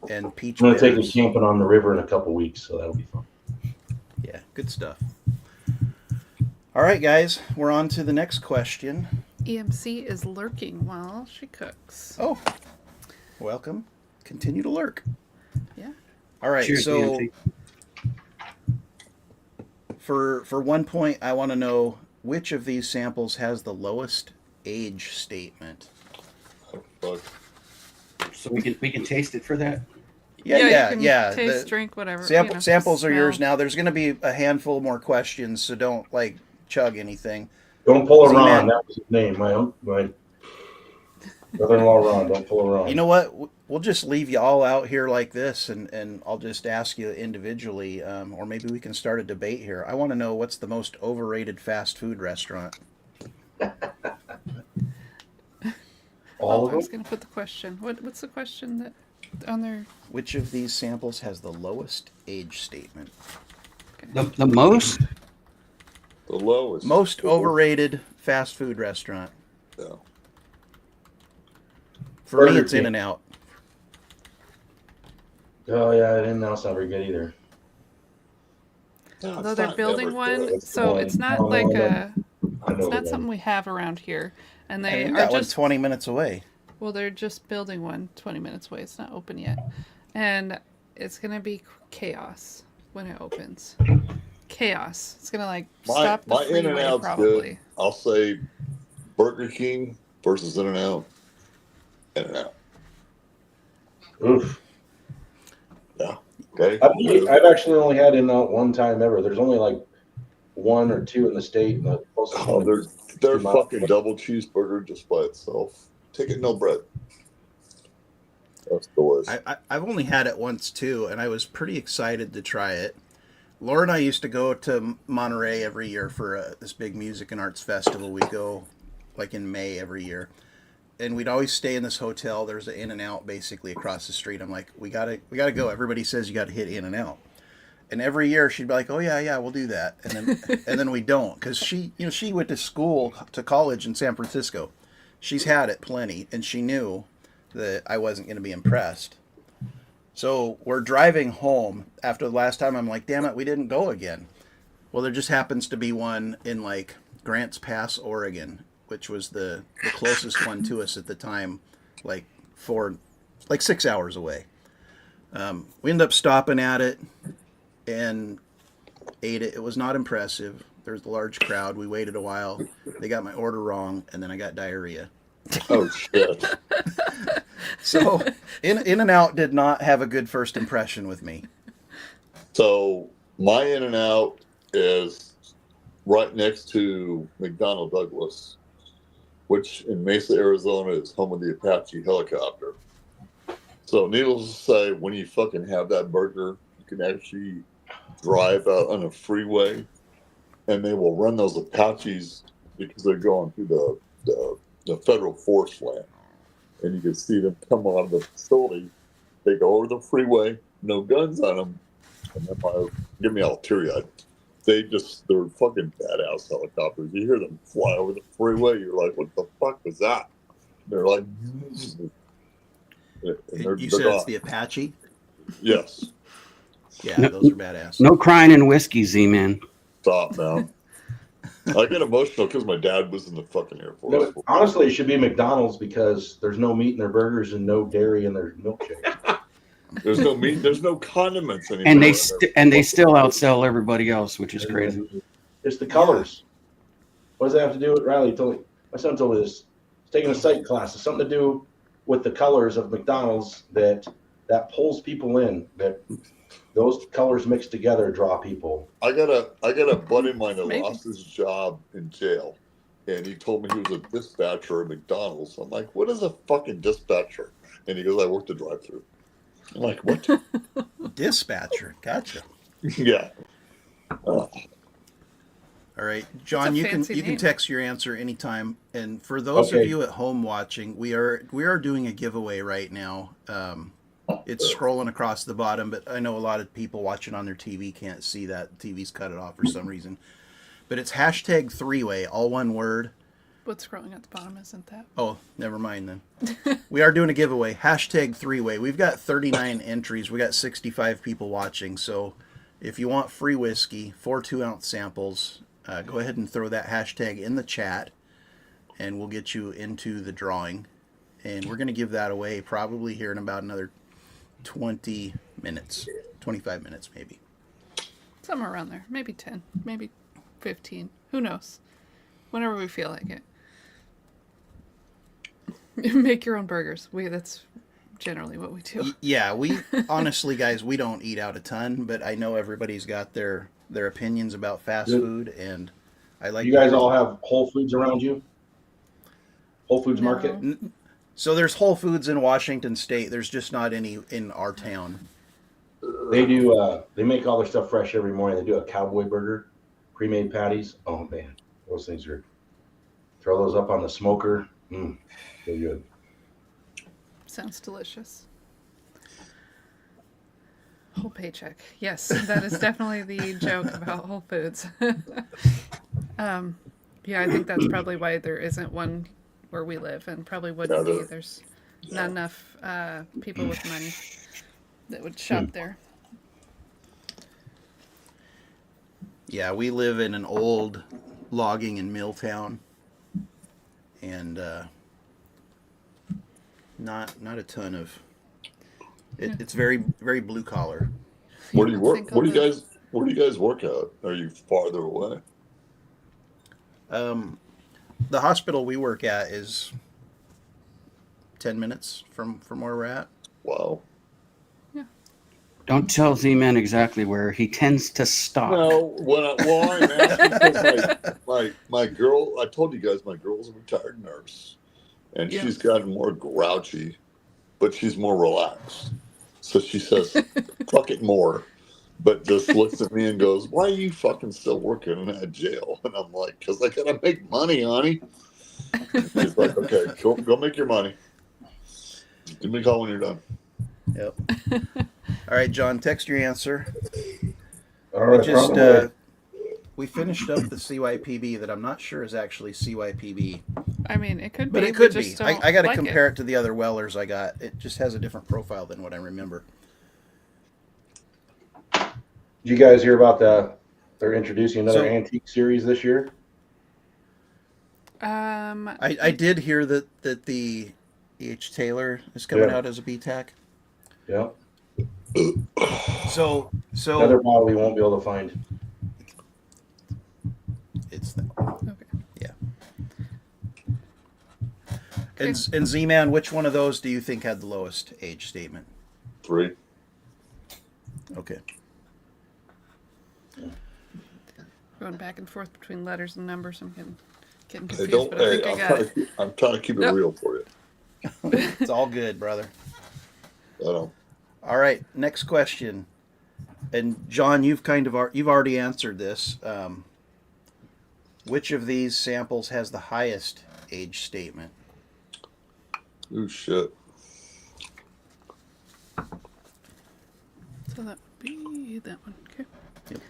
and peach I'm going to take it bitters. camping on the river in a couple weeks, so that'll be fun. Yeah, good stuff. All right, guys, we're on to the next question. EMC is lurking while she cooks. Oh, welcome. Continue to lurk. Yeah. All right, Cheers, so DMT. for 1 point, I want to know which of these samples has the lowest age statement. Fuck. So we can taste it for that. Yeah. You can taste, drink, whatever. Samples are yours smell. now. There's going to be a handful more questions, so don't like chug anything. Don't pull a Z-Man. Ron. That was his name. My brother-in-law Ron. Don't pull a Ron. You know what? We'll just leave you all out here like this, and I'll just ask you individually, or maybe we can start a debate here. I want to know what's the most overrated fast food restaurant. All I of was them? going to put the question. What's the question that on there? Which of these samples has the lowest age statement? The most? The lowest. Most overrated fast food restaurant. Yeah. For me, Burger it's King. In-N-Out. Oh yeah, it didn't sound very good either. No, Although it's they're not building never one, good. so fine. it's not No, like no, a. I know It's not that. something we have around here, and And they we are got one just 20 minutes away. well, they're just building one 20 minutes away. It's not open yet, and it's gonna be chaos when it opens. Chaos. It's gonna like stop the My freeway In-N-Out's probably. good. I'll say Burger King versus In-N-Out. In-N-Out. Oof. Yeah. Okay. I've actually only had In-N-Out one time ever. There's only like one or two in the state. And the closest Oh, one is their 2 miles fucking away. double cheeseburger just by itself. Take it, no bread. That's delicious. I've only had it once too, and I was pretty excited to try it. Laura and I used to go to Monterey every year for this big music and arts festival. We go like in May every year, and we'd always stay in this hotel. There's an In-N-Out basically across the street. I'm like, we gotta go. Everybody says you got to hit In-N-Out, and every year she'd be like, oh yeah, we'll do that, and then we don't, because she went to college in San Francisco. She's had it plenty, and she knew that I wasn't going to be impressed. So we're driving home after the last time. I'm like, damn it, we didn't go again. Well, there just happens to be one in like Grants Pass, Oregon, which was the closest one to us at the time, like 6 hours away. We ended up stopping at it and ate it. It was not impressive. There was a large crowd. We waited a while. They got my order wrong, and then I got diarrhea. Oh shit. So In-N-Out did not have a good first impression with me. So my In-N-Out is right next to McDonnell Douglas, which in Mesa, Arizona is home of the Apache helicopter. So needless to say, when you fucking have that burger, you can actually drive out on a freeway, and they will run those Apaches because they're going through the federal forest land. And you can see them come out of the facility. They go over the freeway, no guns on them, and then give me all teary-eyed. They're fucking badass helicopters. You hear them fly over the freeway, you're like, what the fuck was that? They're like, and they're Said gone. it's the Apache? Yes. Yeah, No- those are badass. No crying in whiskey, Z-Man. Stop now. I get emotional because my dad was in the fucking Air Force. No, honestly, it should be McDonald's because there's no meat in their burgers and no dairy in their milkshakes. There's no meat. There's no condiments anymore. And they still outsell everybody else, which is crazy. It's the colors. What does that have to do with Riley? Told me, my son told me this. He's taking a psych class. It's something to do with the colors of McDonald's that pulls people in. That those colors mixed together draw people. I got a buddy of mine that Maybe. lost his job in jail, and he told me he was a dispatcher at McDonald's. I'm like, what is a fucking dispatcher? And he goes, I work the drive-through. I'm like, what? Dispatcher. Gotcha. Yeah. Oh, All right, John, a you can fancy name. text your answer anytime. And for those of Okay. you at home watching, we are doing a giveaway right now. It's scrolling across the bottom, but I know a lot of people watching on their TV can't see that. TV's cut it off for some reason. But it's hashtag 3-way, all one word. What's scrolling at the bottom isn't that? Oh, never mind then. We are doing a giveaway. Hashtag 3-way. We've got 39 entries. We got 65 people watching. So if you want free whiskey, 4 2-ounce samples, go ahead and throw that hashtag in the chat, and we'll get you into the drawing. And we're going to give that away probably here in about another 20 minutes, 25 minutes maybe. Somewhere around there. Maybe 10. Maybe 15. Who knows? Whenever we feel like it. Make your own burgers. That's generally what we do. Yeah, we honestly, guys, we don't eat out a ton, but I know everybody's got their opinions about fast food, and I like. You guys all have Whole Foods around you? Whole Foods No. Market? So there's Whole Foods in Washington State. There's just not any in our town. They do. They make all their stuff fresh every morning. They do a cowboy burger, pre-made patties. Oh man, those things are. Throw those up on the smoker. Feel good. Sounds delicious. Whole paycheck. Yes, that is definitely the joke about Whole Foods. Yeah, I think that's probably why there isn't one where we live, and probably wouldn't be. There's not enough people with money that would shop there. Yeah, we live in an old logging and mill town, and not a ton of. It's very very blue collar. where do you work? Think Where do of you guys? Where do you guys work at? Are you farther away? The hospital we work at is 10 minutes from where we're at. Wow. Don't tell Z-Man exactly where he tends to stop. No, I'm asking because my girl, I told you guys my girl's a retired nurse, and Yeah. she's gotten more grouchy, but she's more relaxed. So she says, "Fuck it more," but just looks at me and goes, "Why are you fucking still working at jail?" And I'm like, "Because I gotta make money, honey." She's like, "Okay, go make your money. Give me a call when you're done." Yep. All right, John, text your answer. All right, We just probably. we finished up the CYPB that I'm not sure is actually CYPB, I mean, it could be. but it we could just be. don't I got to like compare it to the other Wellers I got. It just has a different profile than what I remember. Did you guys hear about they're introducing another So- antique series this year? I did hear that the E.H. Taylor is coming Yeah. out as a BTAC. Yeah. So Another bottle we won't be able to find. it's Okay. yeah. And Z-Man, which one of those do you think had the lowest age statement? 3. Okay. Going back and forth between letters and numbers. I'm getting Hey, confused, don't. but I think Hey, I got it. I'm trying to keep it Nope. real for you. It's all good, brother. I don't. All right, next question. And John, you've already answered this. Which of these samples has the highest age statement? Ooh, shit. So that would be that one. Okay. Yep.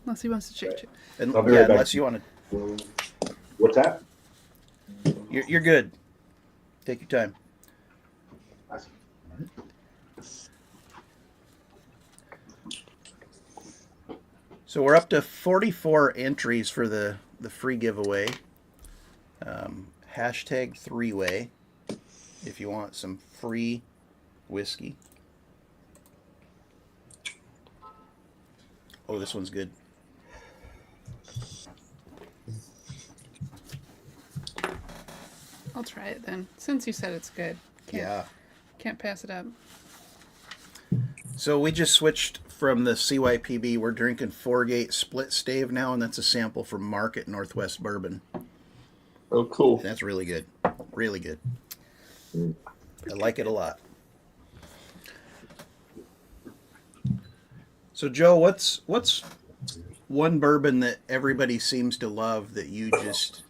Unless he wants to change it. And I'll be yeah, right back. unless you want What's that? to, you're good. Take your time. So we're up to 44 entries for the free giveaway. Hashtag 3-way if you want some free whiskey. Oh, this one's good. I'll try it then. Since you said it's good. Yeah. Can't pass it up. So we just switched from the CYPB. We're drinking Four Gate Split Stave now, and that's a sample from Market Northwest Bourbon. Oh, cool. And that's really good. Really good. I like it a lot. So Joe, what's one bourbon that everybody seems to love that you just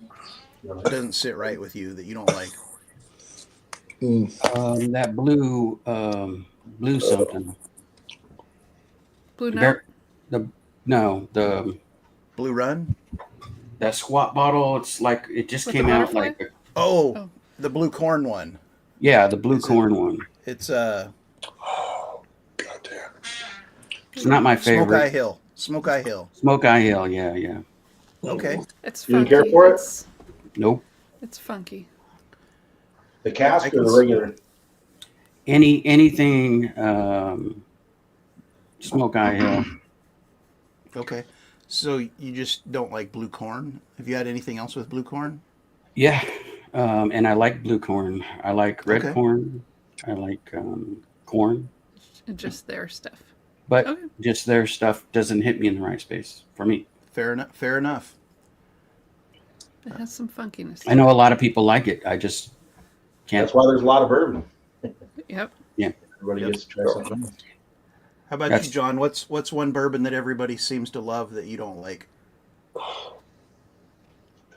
doesn't sit right with you, that you don't like? That blue something. Blue Note. Ver- the no the Blue Run? that squat bottle. It's like it just With the came out butterfly? like Oh, Oh. the blue corn one. yeah, the blue Is it- corn one. It's Goddamn. It's not my Smoke favorite. Eye Hill. Smoke Eye Hill. Smoke Eye Hill. Yeah, yeah. Okay. It's You funky. didn't care for it? Nope. It's funky. The cask I or can the see- regular? Anything Smoke Eye Hill. Okay. So you just don't like blue corn? Have you had anything else with blue corn? Yeah. And I like blue corn. I like red Okay. corn. I like corn. And just their stuff. But Okay. just their stuff doesn't hit me in the right space for me. Fair enough. Fair enough. It has some funkiness. I know a lot of people like it. I just can't. That's why there's a lot of bourbon. Yep. Everybody Yep. gets to try something else. How about That's- you, John? What's one bourbon that everybody seems to love that you don't like?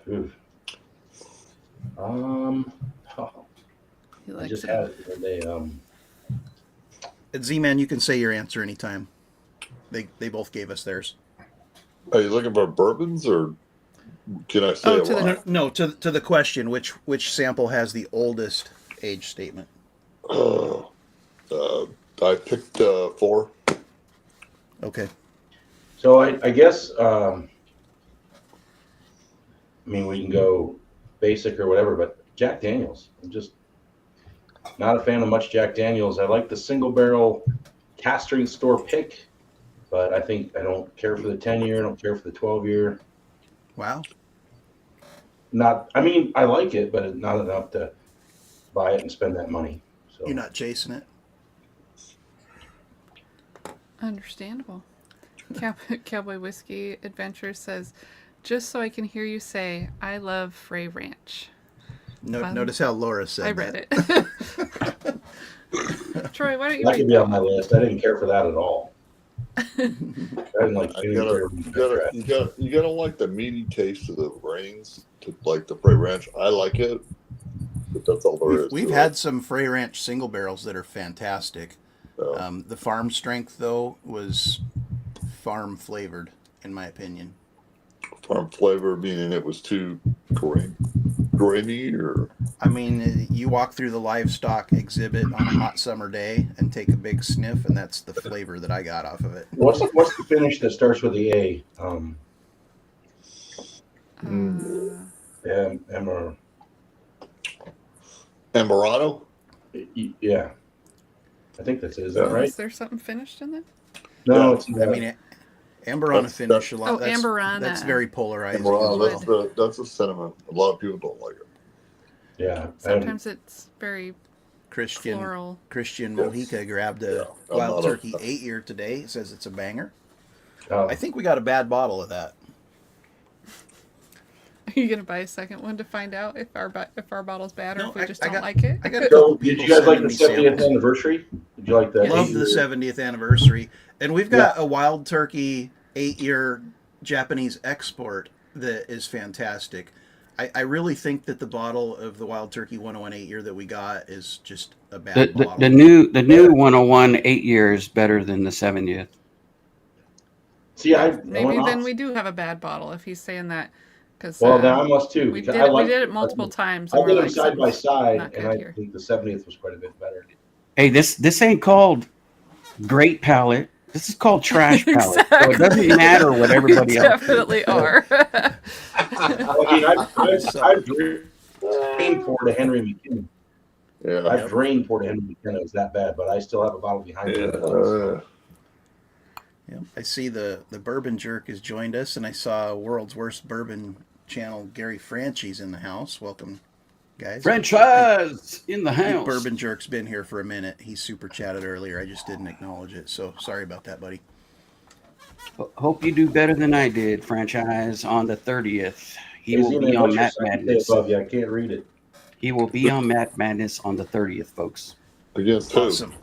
Oof. He I likes just it. had it the other day. Z-Man, you can say your answer anytime. They both gave us theirs. Are you looking for bourbons or can I say Oh, a to the- lot? No, to the question, which sample has the oldest age statement? I picked 4. Okay. So I guess I mean we can go basic or whatever, but Jack Daniels. I'm just not a fan of much Jack Daniels. I like the single barrel casting store pick, but I think I don't care for the 10-year. I don't care for the 12-year. Wow. Not. I mean, I like it, but not enough to buy it and spend that money. So You're not chasing it. Understandable. Cowboy Whiskey Adventure says, just so I can hear you say, I love Frey Ranch. Notice how Laura said I that. read it. Troy, why don't you that read could be on my list. I didn't care for that at all. I didn't like You any gotta, beer. you gotta like the meaty taste of the grains to like the Frey Ranch. I like it, but that's all there is. We've to had some Frey Ranch single barrels that are fantastic. it. The farm strength, though, was farm flavored, in my opinion. Farm flavor, meaning it was too grainy, or I mean, you walk through the livestock exhibit on a hot summer day and take a big sniff, and that's the flavor that I got off of it. What's the finish that starts with the A? Emma. Amaretto. Yeah, I think that's it. Is that Oh, right? is there something finished in there? No, Yeah. it's I mean, Amberana finish a lot. Oh, that's, Amberana. That's very polarizing. Amaretto. That's a sentiment. A lot of people don't like it. yeah. Sometimes it's very Christian floral. Christian Yes. Mojica grabbed a Yeah, I'm Wild not a- Turkey 8-year today. It says it's a banger. Oh, I think we got a bad bottle of that. Are you gonna buy a second one to find out if our bottle's bad or No, if we I- just I don't got- like it? I got a so couple did people you guys like sending the me 70th samples. anniversary? Did you like that? Love the 80-year? 70th anniversary. And we've got a Wild Turkey 8-year Japanese export that is fantastic. I really think that the bottle of the Wild Turkey 101 8-year that we got is just a bad bottle. The new 101 8-year is better than the 70th. See, I Maybe went then off. we do have a bad bottle if he's saying that. Because Well, now I must too. we because did I we like- did it multiple times. I and did we're them like, side by "Something's side, not and good I here." think the 70th was quite a bit better. Hey, this ain't called Great Palate. This is called Trash Palate. So it doesn't matter what everybody We else. definitely are. I mean, I've drained Port of Henry McKinnon. Yeah. I've drained Port of Henry McKinnon. It's that bad, but I still have a bottle behind me. Yeah. Yeah, I see the Bourbon Jerk has joined us, and I saw World's Worst Bourbon channel Gary Franchi's in the house. Welcome, guys. Franchise in the I think house. Bourbon Jerk's been here for a minute. He super chatted earlier. I just didn't acknowledge it, so sorry about that, buddy. Hope you do better than I did. Franchise on the 30th. He will be on Matt Madness. Above you. I can't read it. He will be on Matt Madness on the 30th, folks. Against who? Awesome.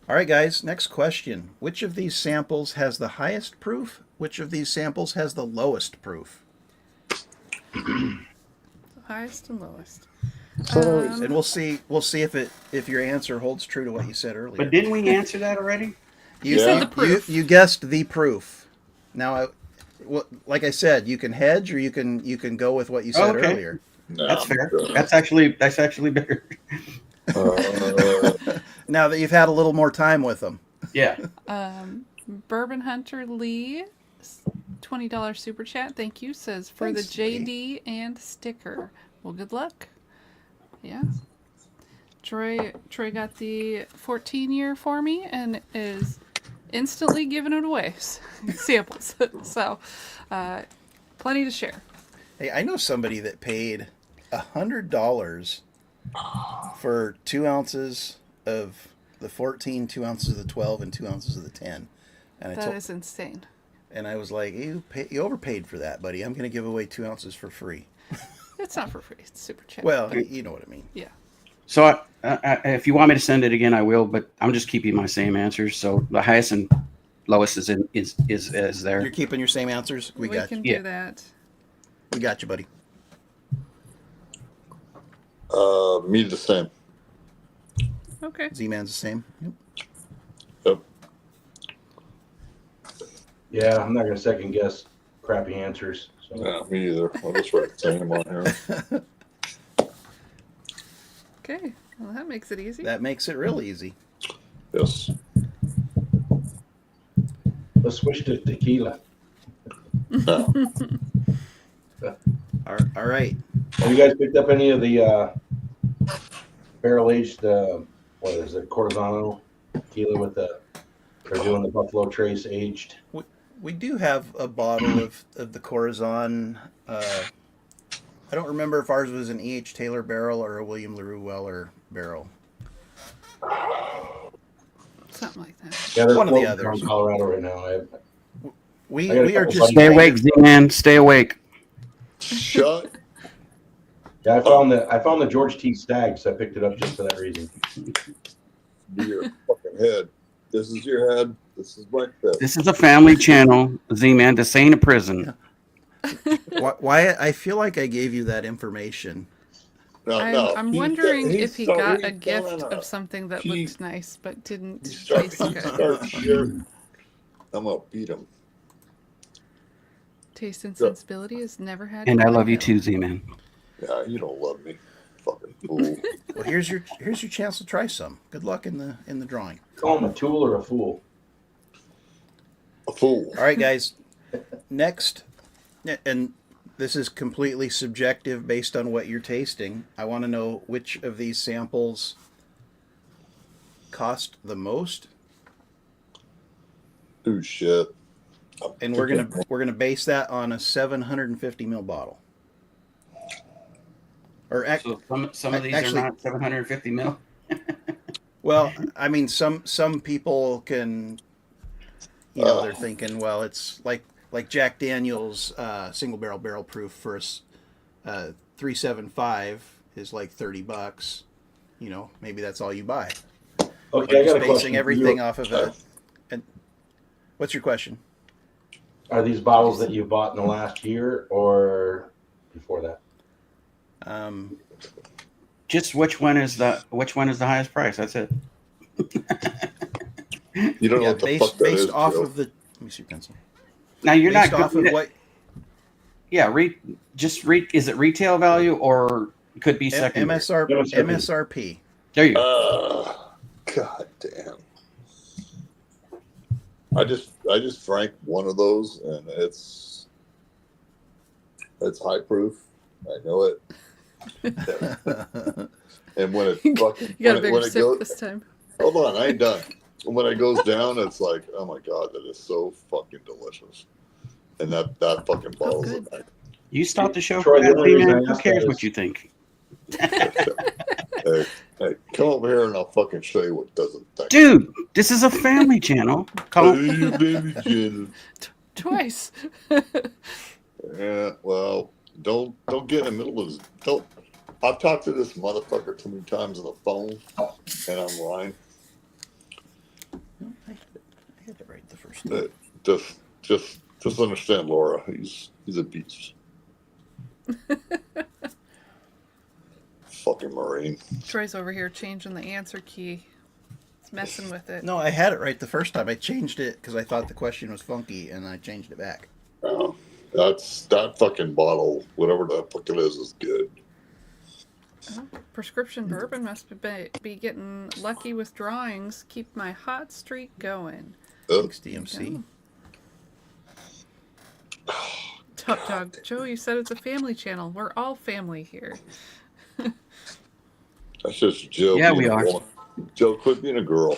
All right, guys. Next question: which of these samples has the highest proof? Which of these samples has the lowest proof? The highest and lowest. And we'll see. We'll see if your answer holds true to what you said earlier. But didn't we answer that already? You said the proof. You guessed the proof. Now, like I said, you can hedge or you can go with what you said earlier. No, That's fair. That's actually better. Now that you've had a little more time with them. Yeah. Bourbon Hunter Lee, $20 super chat. Thank you. Says for Thanks, the JD and sticker. Well, good luck. Yeah. Troy got the 14-year for me and is instantly giving it away. Samples. So, plenty to share. Hey, I know somebody that paid $100 for 2 ounces of the 14, 2 ounces of the 12, and 2 ounces of the 10. And That is insane. And I was like, you overpaid for that, buddy. I'm going to give away 2 ounces for free. It's not for free. It's super chat. Well, you know what I mean. Yeah. So if you want me to send it again, I will. But I'm just keeping my same answers. So the highest and lowest is there. You're keeping your same answers? We got can you. do that. We got you, buddy. Me the same. Okay. Z-Man's the same. Yep. Yep. Yeah, I'm not gonna second guess crappy answers. So. Yeah, me either. I'll just write the same on here. Okay. Well, that makes it easy. That makes it real easy. Yes. Let's switch to tequila. No. All right. Have you guys picked up any of the barrel aged? What is it? Corazano tequila with the. They're doing the Buffalo Trace aged. We do have a bottle of the Corazon. I don't remember if ours was an E.H. Taylor barrel or a William LaRue Weller barrel. Something like that. Yeah, there's One of the floating others. in Colorado right now. We I got a are couple just Stay awake, Z-Man. Stay awake. Shut. Yeah, I found the George T. Stagg, so I picked it up just for that reason. Your fucking head. This is your head. This is my fist. This is a family channel, Z-Man. This ain't a prison. Why I feel like I gave you that information. No, I'm he- wondering he if he start- got a he- gift no. of something that He- looked nice but didn't He start, taste he good. start shit. I'm gonna beat him. Taste and sensibility has never had. And I one love you hit. too, Z-Man. Yeah, you don't love me, fucking fool. Well, here's your chance to try some. Good luck in the drawing. Call him a tool or a fool. A fool. All right, guys. Next, and this is completely subjective based on what you're tasting. I want to know which of these samples cost the most, Ooh, shit. and we're gonna base that on a 750 ml bottle. Or So some of these actually- are not 750 mil. well, I mean, some people can, they're thinking, well, it's like Jack Daniel's single barrel proof for a 375 is like $30. Maybe that's all you buy. Okay, I got a Just question. basing everything off of a. And what's your question? Are these bottles that you bought in the last year or before that? Just which one is the highest price? That's it. You don't know what the fuck that based is, off Joe. of the. Let me see your pencil. Now you're Based not off of what Yeah, is it retail value or could be secondary? MSRP. There you go. God damn. I just drank one of those and it's high proof. I know it. And when it fucking You got a when bigger it sip goes, this time. hold on, I ain't done. When it goes down, it's like, oh my god, that is so fucking delicious. And that fucking bottle is good. like, You start the show Troy, for the that, only reason man. I Who asked cares that what is- you think? hey, come over here and I'll fucking show you what doesn't think. Dude, this is a family channel. Call Hey, baby Jen. Twice. Yeah, well, don't get in the middle of this. Don't. I've talked to this motherfucker too many times on the phone, and I'm lying. Just understand, Laura. He's a beast. Fucking Marine. Troy's over here changing the answer key. He's messing with it. No, I had it right the first time. I changed it because I thought the question was funky, and I changed it back. That fucking bottle, whatever the fuck it is good. Oh, prescription bourbon must be getting lucky with drawings. Keep my hot streak going. Thanks, DMC. Top Dog Joe, you said it's a family channel. We're all family here. That's just Joe. Yeah, we are. Woman. Joe, quit being a girl.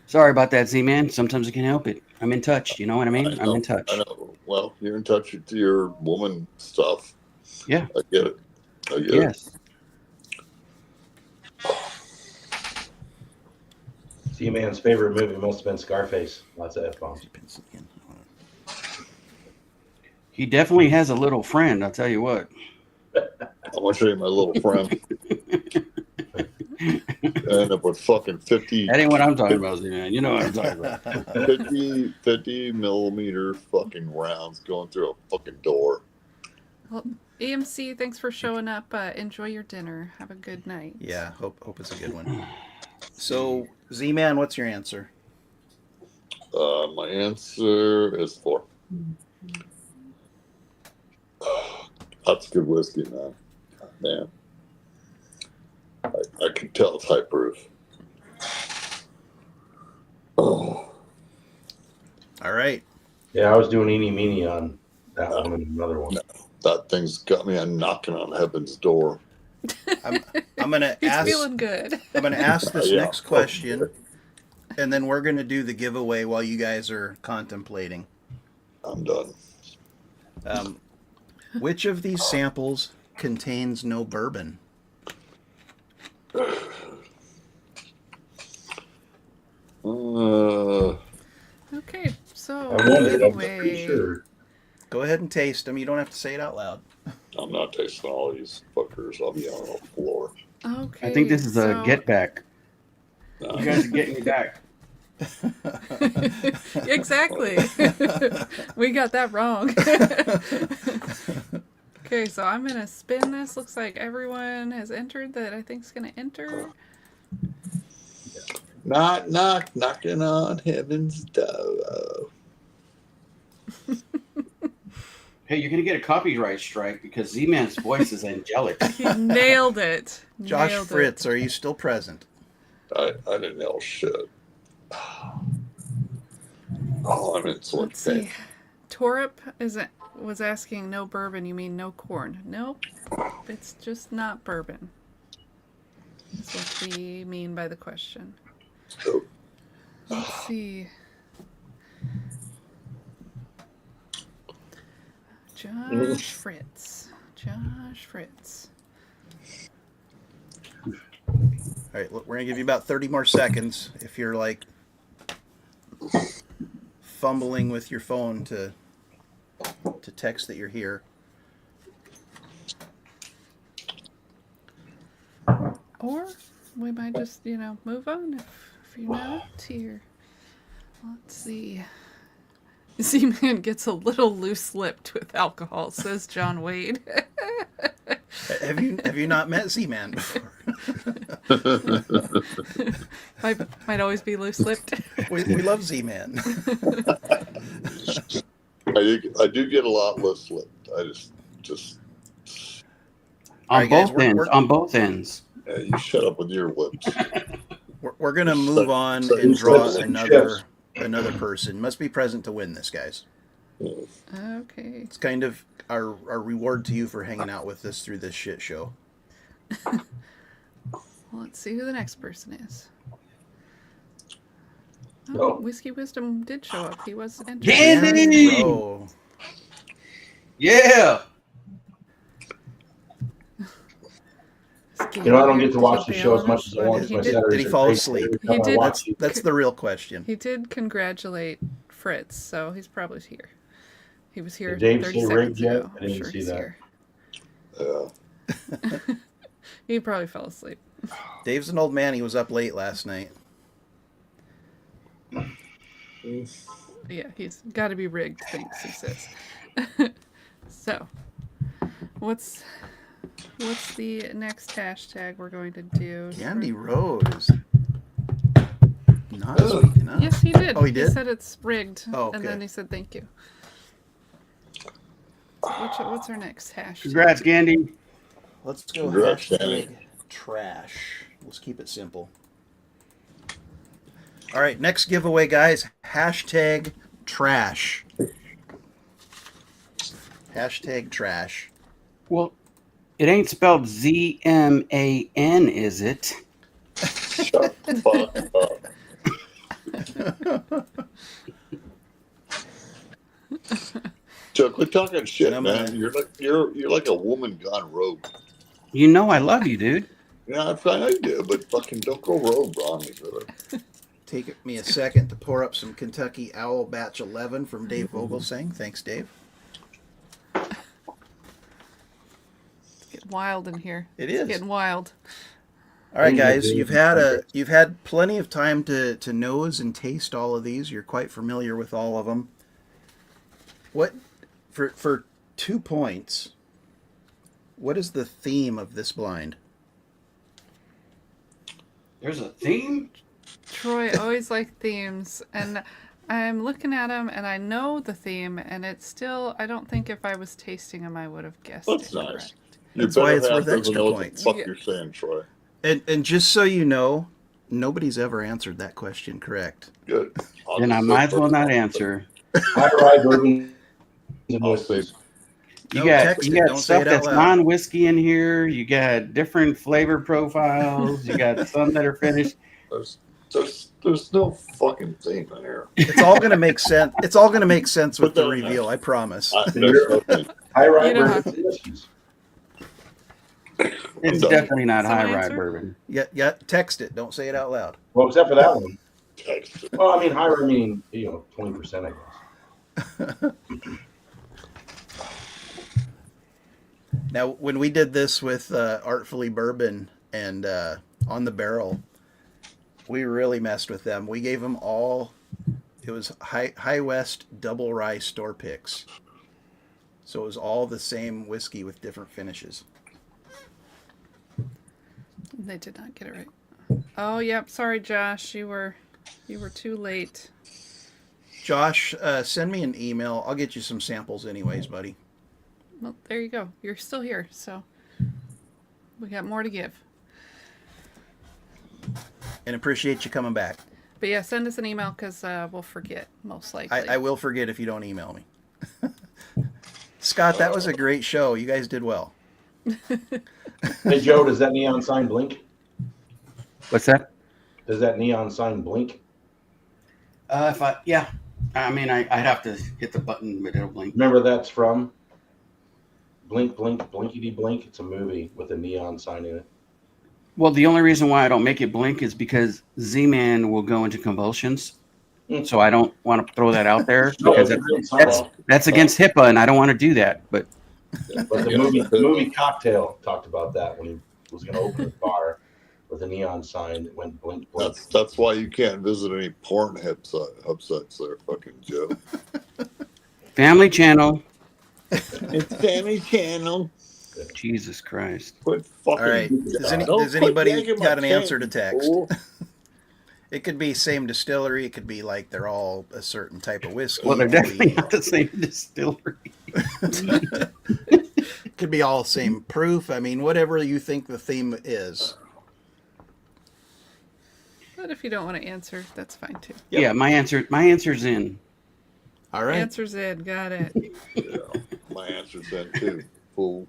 Sorry about that, Z-Man. Sometimes I can't help it. I'm in touch. You know what I mean? I'm in touch. I know. Well, you're in touch with your woman stuff. Yeah. I get it. Yes. Z-Man's favorite movie must have been Scarface. Lots of F-bombs. He definitely has a little friend, I'll tell you what. I want to show you my little friend. I end up with fucking 50. That ain't what I'm talking about, Z-Man. You know what I'm talking about. 50 millimeter fucking rounds going through a fucking door. Well, EMC, thanks for showing up. Enjoy your dinner. Have a good night. Yeah, hope it's a good one. So, Z-Man, what's your answer? My answer is 4. That's good whiskey, man. Man. I can tell it's high proof. Oh. All right. Yeah, I was doing eeny meeny on that one and another one. That thing's got me on knocking on heaven's door. I'm gonna He's ask. feeling good. I'm gonna ask this Yeah. next question, and then we're gonna do the giveaway while you guys are contemplating. I'm done. Which of these samples contains no bourbon? Okay, so I wondered. I'm pretty giveaway. sure. Go ahead and taste them. You don't have to say it out loud. I'm not tasting all these fuckers. I'll be on the floor. Okay. I think this is a so- get back. No. You guys are getting me back. Exactly. We got that wrong. Okay, so I'm gonna spin this. Looks like everyone has entered that I think is gonna enter. Knock, knock, knocking on heaven's door. Hey, you're going to get a copyright strike because Z-Man's voice is angelic. He nailed it. Josh Nailed Fritz, are you still present? I didn't know shit. Oh, I'm in so much Let's pain. see. Torup was asking no bourbon. You mean no corn? Nope. It's just not bourbon. That's what we mean by the question. Oh, Let's see. Josh Fritz. Josh Fritz. All right, look, we're gonna give you about 30 more seconds. If you're like fumbling with your phone to text that you're here. Or we might just, move on if you're not here. Let's see. Z-Man gets a little loose-lipped with alcohol, says John Wade. Have you not met Z-Man before? might always be loose-lipped. We love Z-Man. I do get a lot less lipped. I just All On right, guys, both we're- ends. we're- On both ends. you shut up with your lips. We're gonna move on So and who's draw listening? another person. Must be present to win this, guys. Okay. It's kind of our reward to you for hanging out with us through this shit show. Well, let's see who the next person is. Oh. Whiskey Wisdom did show up. He was entered. Candy! Oh, Yeah! I don't get to watch the show as much as I want. He My did- Saturdays did he are fall crazy. asleep? Every time He I did. watch it, that's the real question. He did congratulate Fritz, so he's probably here. He was here Did Dave 30 say seconds rigged yet? ago. I I'm didn't sure see he's that. here. Yeah. He probably fell asleep. Dave's an old man. He was up late last night. Yeah, he's got to be rigged. Thanks, he says. So, what's the next hashtag we're going to do? Candy Road is not speaking up. Yes, he did. Oh, he did? said it's rigged. Oh, okay. And then he said thank you. So what's our next hashtag? Congrats, Gandhi. Let's go Congrats, hashtag Danny. trash. Let's keep it simple. All right, next giveaway, guys. Hashtag trash. Hashtag trash. Well, it ain't spelled ZMAN, is it? Shut the fuck up. Joe, quit talking shit, I'm man. gonna- You're like a woman gone rogue. You know I love you, dude. Yeah, I know you do, but fucking don't go rogue on me, brother. Take me a second to pour up some Kentucky Owl Batch 11 from Dave Vogelsang. Thanks, Dave. It's getting wild in here. It It's is. getting wild. All right, guys, you've had plenty of time to nose and taste all of these. You're quite familiar with all of them. What for 2 points? What is the theme of this blind? There's a theme? Troy always liked themes, and I'm looking at them, and I know the theme, and it's still. I don't think if I was tasting them, I would have guessed That's it. nice. Correct. You That's why better it's have worth to extra know points. what the fuck Yeah. you're saying, Troy. And just so you know, nobody's ever answered that question correct. Good. Then I might as well not answer. High rye bourbon and I'll whiskeys. You No, got text it. Don't say stuff it out that's loud. non-whiskey in here. You got different flavor profiles. You got some that are finished. There's no fucking thing in here. It's all gonna make sense. It's all gonna make sense with Put the that in there. reveal. I promise. There's no thing. High rye You don't have bourbon and whiskeys. It's done. definitely not Someone high rye answer? bourbon. Yeah. Text it. Don't say it out loud. Well, except for that one. Text it. Well, I mean, high rye meaning 20%, I guess. Now, when we did this with Artfully Bourbon and On the Barrel, we really messed with them. We gave them all. It was High West double rye store picks, so it was all the same whiskey with different finishes. They did not get it right. Oh, yep. Sorry, Josh. You were too late. Josh, send me an email. I'll get you some samples, anyways, buddy. Well, there you go. You're still here, so we got more to give. And appreciate you coming back. But yeah, send us an email because we'll forget most likely. I will forget if you don't email me. Scott, that was a great show. You guys did well. Hey, Joe, does that neon sign blink? What's that? Does that neon sign blink? Yeah. I mean, I'd have to hit the button, but it'll blink. Remember that's from Blink, Blink, Blinkety Blink. It's a movie with a neon sign in it. Well, the only reason why I don't make it blink is because Z-Man will go into convulsions. So I don't want to throw that out there because that's against HIPAA, and I don't want to do that. But But the movie Cocktail talked about that when he was going to open a bar with a neon sign that went blink, blink. That's why you can't visit any porn websites there, fucking Joe. Family Channel. It's Family Channel. Jesus Christ. Quit fucking. All right. Don't Does quit anybody yanking my got an chain, answer to text? fool. It could be same distillery. It could be like they're all a certain type of whiskey. Well, they're It could definitely be- not the same distillery. It could be all same proof. I mean, whatever you think the theme is. But if you don't want to answer, that's fine too. Yep. Yeah, my answer's in. All right. Answer's in. Got it. Yeah, my answer's that too, fool.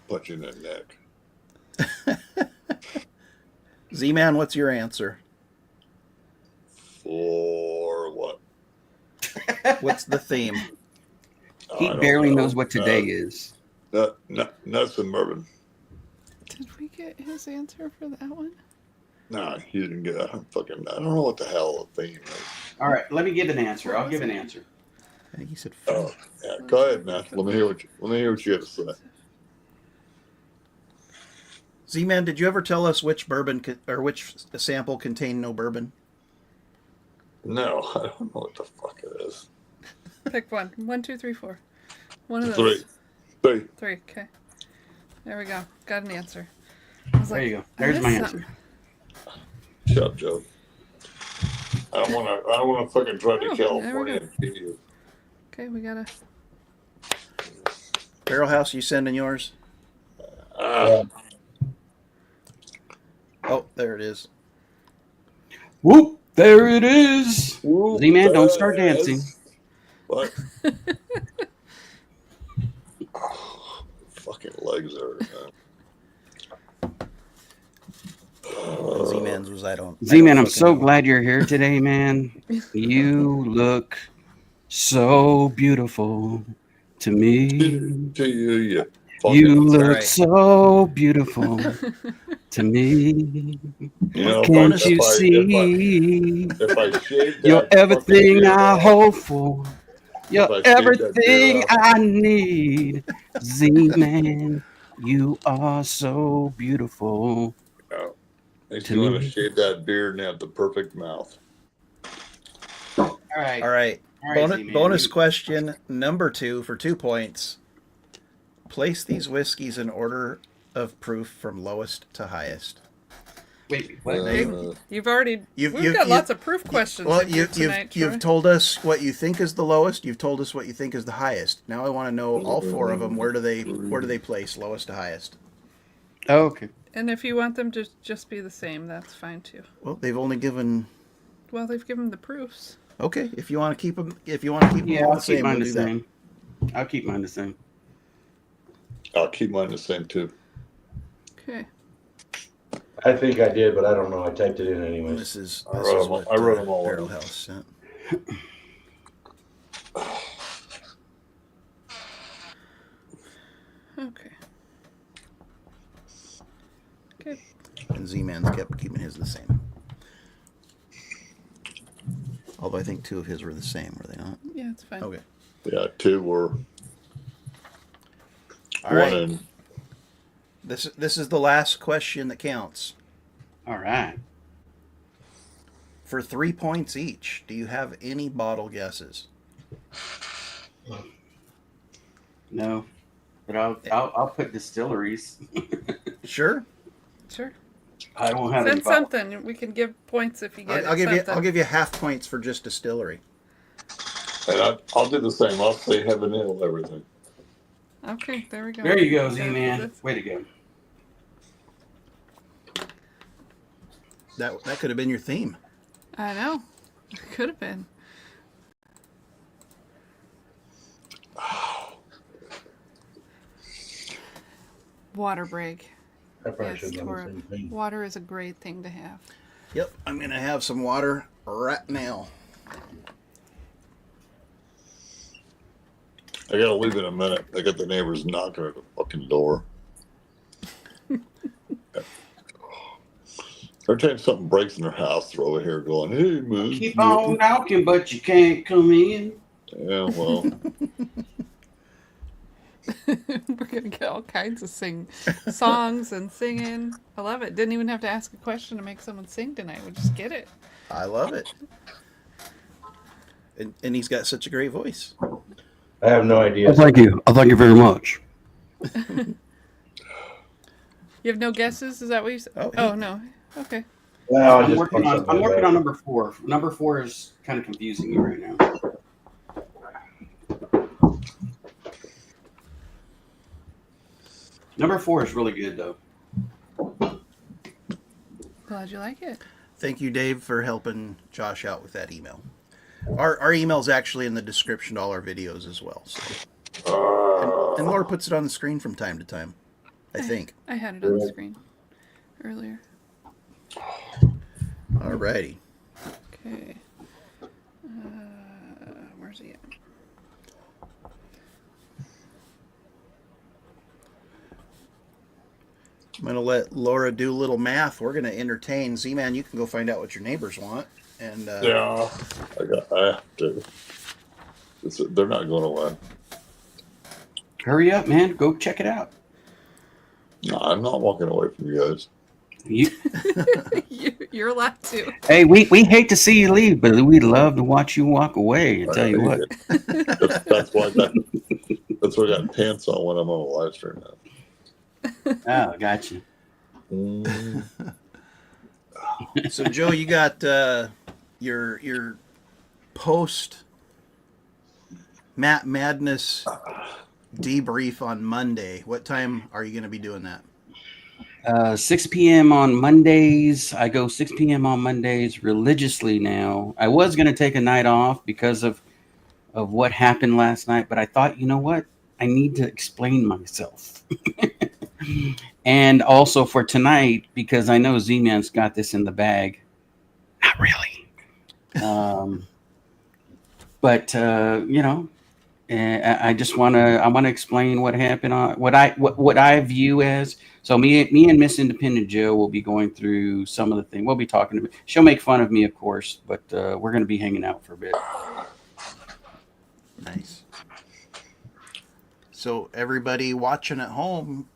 Punch you in the neck. Z-Man, what's your answer? For what? What's the theme? I He don't barely know. knows what today is. Nuts and bourbon. Did we get his answer for that one? Nah, he didn't get. I don't know what the hell the theme is. All right, let me give an answer. I'll give an answer. I think he said Oh, yeah. Go ahead, man. Let me hear what you have to say. Z-Man, did you ever tell us which bourbon or which sample contained no bourbon? No, I don't know what the fuck it is. Pick one. 1, 2, 3, 4. One of Three. those. Three. 3. Okay. There we go. Got an answer. I was There like, you go. I There's my missed answer. something. Shut up, Joe. I don't wanna fucking drive to Oh, there we California go. and see you. Okay, we gotta. Barrel House, you sending yours? Ah, Oh, there it is. Whoop! There it is. whoop, Z-Man, don't there start it dancing. is. What? Oh, fucking legs hurt, man. And Z-Man's was I don't. Z-Man, I I'm don't so fucking know. glad you're here today, man. You look so beautiful to me. To you, you You fucking. look right. so beautiful to me. You know, Can't you if see? I shaved You're that fucking everything beard I off, hope for. You're if I shaved that beard everything off, I need. Z-Man, you are so beautiful oh, makes to me want to me. shave that beard and have the perfect mouth. All right. All right. All right, Z-Man. Bonus question number 2 for 2 points. Place these whiskeys in order of proof from lowest to highest. Wait, what? You've already. You've- We've you've- got you've- lots of proof questions Well, in here tonight. you've Troy. told us what you think is the lowest. You've told us what you think is the highest. Now I want to know all 4 of them. Where do they place lowest to highest? Oh, okay. And if you want them to just be the same, that's fine too. Well, they've only given. Well, they've given the proofs. Okay, if you want to keep them, Yeah, all I'll the keep same, mine we'll the do that. same. I'll keep mine the same. I'll keep mine the same too. Okay. I think I did, but I don't know. I typed it in anyways. This is I wrote them all Barrel in. House sent. Okay. Okay. And Z-Man's kept keeping his the same. Although I think 2 of his were the same, were they not? Yeah, it's fine. Okay. Yeah, 2 were. All right. One in. This is the last question that counts. All right. For 3 points each, do you have any bottle guesses? No, but I'll put distilleries. Sure. Sure. I don't have any Send bottle. something. We can give points if you get I'll give you. something. I'll give you half points for just distillery. And I'll do the same. I'll say heaven and everything. Okay, there we go. There you go, That's- Z-Man. that's- Way to go. That could have been your theme. I know. Could have been. Water break. I probably Yes, should have done the Torb. same thing. Water is a great thing to have. Yep. I'm gonna have some water right now. I gotta leave in a minute. I got the neighbors knocking at the fucking door. Every time something breaks in their house, they're over here going, "Hey, man." Keep on knocking, but you can't come in. Yeah, well, We're gonna get all kinds of songs and singing. I love it. Didn't even have to ask a question to make someone sing tonight. We just get it. I love it. And he's got such a great voice. I have no idea. Thank you. I thank you very much. You have no guesses? Is that what you said? Oh, Oh, no. Okay. Well, I I'm just working put on. something I'm working like on that. number 4. Number 4 is kind of confusing me right now. Number 4 is really good though. Glad you like it. Thank you, Dave, for helping Josh out with that email. Our email's actually in the description to all our videos as well. So. And Laura puts it on the screen from time to time, I think. I had it on the screen earlier. Alrighty. Okay. Where's he at? I'm going to let Laura do a little math. We're going to entertain. Z-Man, you can go find out what your neighbors want. And yeah, I have to. They're not going away. Hurry up, man. Go check it out. No, I'm not walking away from you guys. You, You're allowed to. hey, we hate to see you leave, but we love to watch you walk away. I tell you what. That's why I got pants on when I'm on a live stream now. Oh, gotcha. Mm. So Joe, you got your post Madness debrief on Monday. What time are you going to be doing that? 6 p.m. on Mondays. I go 6 p.m. on Mondays religiously now. I was going to take a night off because of what happened last night, but I thought, you know what? I need to explain myself. And also for tonight, because I know Z-Man's got this in the bag. Not really. But you know, I just want to explain what happened on what I view as. So me and Miss Independent Joe will be going through some of the things. We'll be talking about. She'll make fun of me, of course, but we're going to be hanging out for a bit. Nice. So everybody watching at home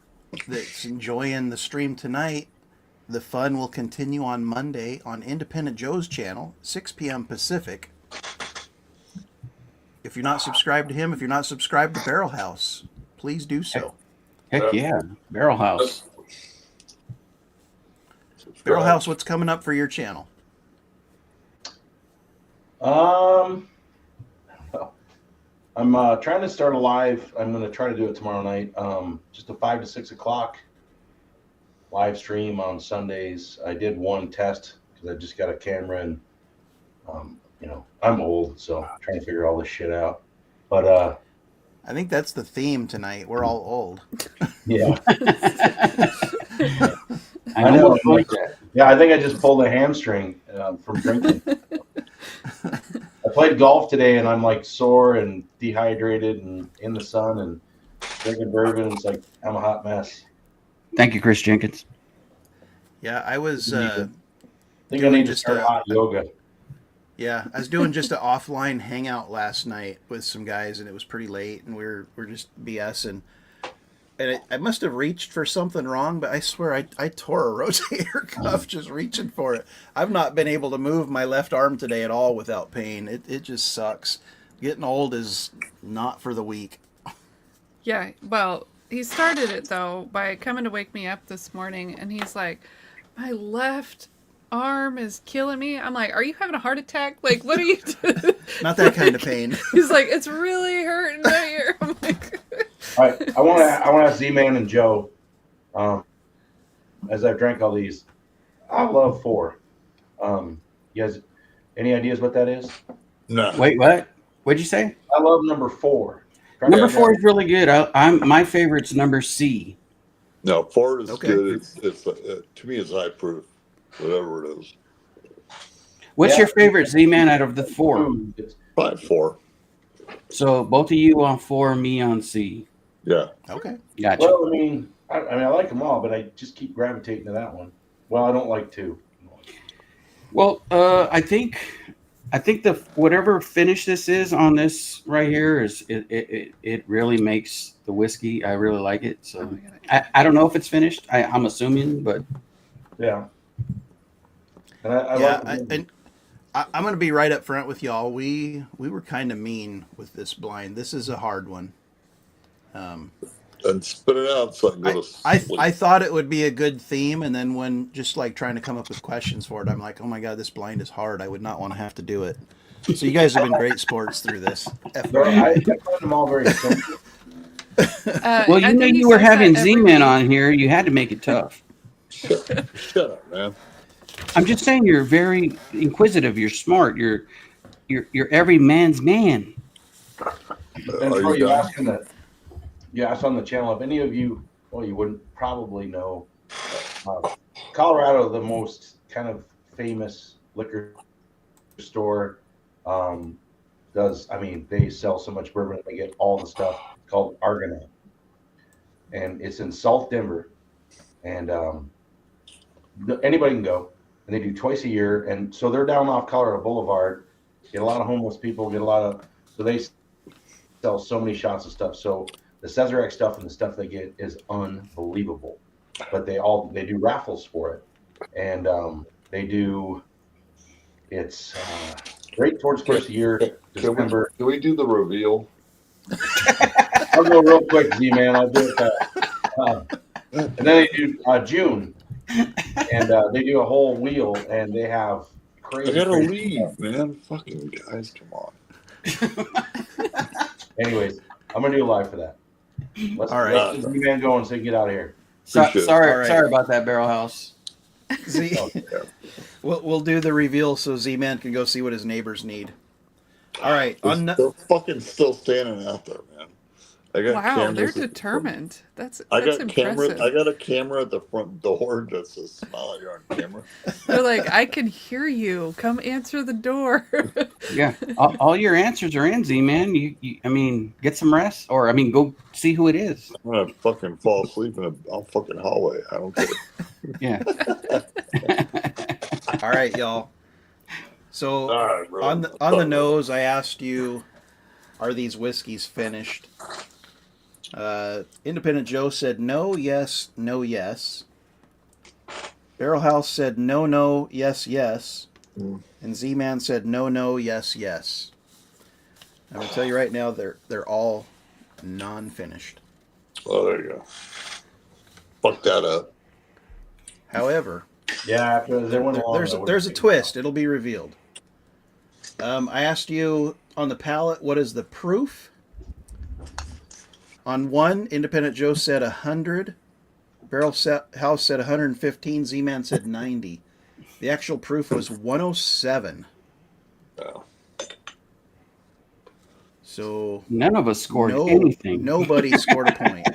that's enjoying the stream tonight, the fun will continue on Monday on Independent Joe's channel, 6 p.m. Pacific. If you're not subscribed to him, if you're not subscribed to Barrel House, please do so. Heck yeah, Barrel House. Barrel House, what's coming up for your channel? I'm trying to start a live. I'm going to try to do it tomorrow night. Just a 5 to 6 o'clock live stream on Sundays. I did one test because I just got a camera and, you know, I'm old, so I'm trying to figure all this shit out. But I think that's the theme tonight. We're all old. yeah, I know. Like that. yeah, I think I just pulled a hamstring from drinking. I played golf today and I'm like sore and dehydrated and in the sun and drinking bourbon. It's like I'm a hot mess. Thank you, Chris Jenkins. Yeah, I was I think I need to start hot yoga. Yeah, I was doing just an offline hangout last night with some guys, and it was pretty late, and we're just BSing. And I must have reached for something wrong, but I swear I tore a rotator cuff just reaching for it. I've not been able to move my left arm today at all without pain. It just sucks. Getting old is not for the weak. Yeah, well, he started it though by coming to wake me up this morning, and he's like, "My left arm is killing me." I'm like, "Are you having a heart attack? Like, what are you doing?" Not that kind of pain. He's like, "It's really hurting right here." I'm like, All right, I want to ask Z-Man and Joe, as I've drank all these, I love 4. You guys, any ideas what that is? No. Wait, what? What'd you say? I love number 4. Number 4 is really good. I'm my favorite's number C. No, 4 is Okay. good. It's to me, it's high proof, whatever it is. What's Yeah. your favorite Z-Man out of the 4? It's Probably 4. So both of you on 4, me on C. Yeah. Okay. Gotcha. Well, I mean, I like them all, but I just keep gravitating to that one. Well, I don't like 2. Well, I think the whatever finish this is on this right here is it really makes the whiskey. I really like it. "Oh So my God, I don't know if it's finished. I'm assuming, but Yeah. And I Yeah, like them. I'm going to be right up front with y'all. We were kind of mean with this blind. This is a hard one. And spit it out so I can go to sleep. I thought it would be a good theme, and then when just like trying to come up with questions for it, I'm like, oh my god, this blind is hard. I would not want to have to do it. So you guys have been great sports through this. They're- I find them all very simple. well, I you know, think he you were says that having every Z-Man week. on here. You had to make it tough. Shut up, man. I'm just saying you're very inquisitive. You're smart. You're every man's man. And Are for you you done? asking that, you asked on the channel, if any of you, well, you wouldn't probably know, Colorado, the most kind of famous liquor store, they sell so much bourbon, they get all the stuff called Argonaut. And it's in South Denver. And anybody can go. And they do twice a year. And so they're down off Colorado Boulevard. Get a lot of homeless people, so they sell so many shots of stuff. So the Sazerac stuff and the stuff they get is unbelievable. but they do raffles for it, and they do. It's right towards Can, first of year, can we December. can we do the reveal? I'll go real quick, Z man. I'll do it fast. And then they do June, and they do a whole wheel, and they have I crazy. gotta crazy leave, man. Fucking guys, come on. Anyways, I'm gonna do a live for that. Let's All right. let the Z man go and so get out of here. Appreciate it. All right. Sorry about that, Barrel House. Z, Oh, we'll do the reveal so Z-Man can go see what his neighbors need. All right. On They're fucking still standing out there, man. I got Wow, cameras they're at the front. determined. That's I got impressive. I got a camera at the front door that says "Smile, you're on camera." They're like, I can hear you. Come answer the door. Yeah, all your answers are in, Z man. I mean, get some rest, or I mean, go see who it is. I'm gonna fucking fall asleep in a fucking hallway. I don't care. Yeah. All right, y'all. So All right, bro. on the nose, I asked you, are these whiskeys finished? Independent Joe said no, yes, no, yes. Barrel House said no, no, yes, yes. And Z-Man said no, no, yes, yes. I'm gonna tell you right now, they're all non-finished. Oh, there you go. Fuck that up. However, yeah, after they went along, there's a twist. It'll be revealed. I asked you on the palate, what is the proof? On one, Independent Joe said 100. Barrel House said 115. Z-Man said 90. The actual proof was 107. Oh. So None of us scored anything. Nobody scored a point.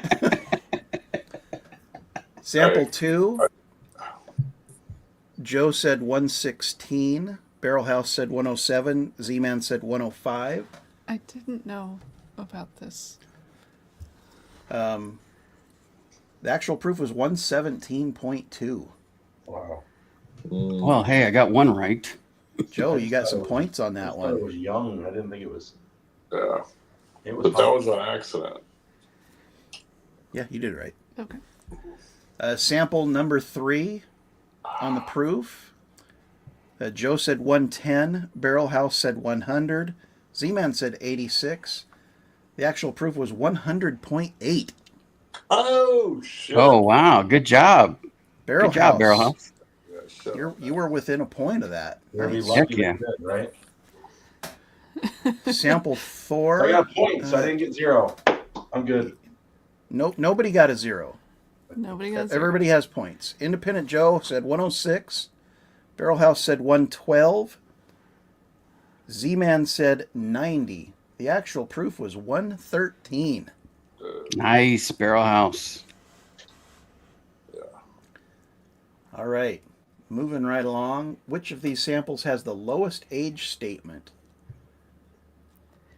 Sample 2. Joe said 116. Barrel House said 107. Z-Man said 105. I didn't know about this. The actual proof was 117.2. Wow. Well, hey, I got one right. Joe, you got some points on I that thought it one. was young. I didn't think it was. Yeah. It was. But that was an accident. Yeah, you did right. Okay. Sample number 3 on the proof. Joe said 110. Barrel House said 100. Z-Man said 86. The actual proof was 100.8. Oh shit! Oh wow, good job. Barrel Good job, House. Barrel House. Yeah, shut up. You were within a point of that. You're gonna be Nice. lucky Heck yeah. with it, right? Sample 4. I got points. I didn't get 0. I'm good. Nope, nobody got a 0. Nobody got Everybody has points. Independent Joe said 106. Barrel House said 112. Z-Man said 90. The actual proof was 113. Nice, Barrel House. All right. Moving right along. Which of these samples has the lowest age statement?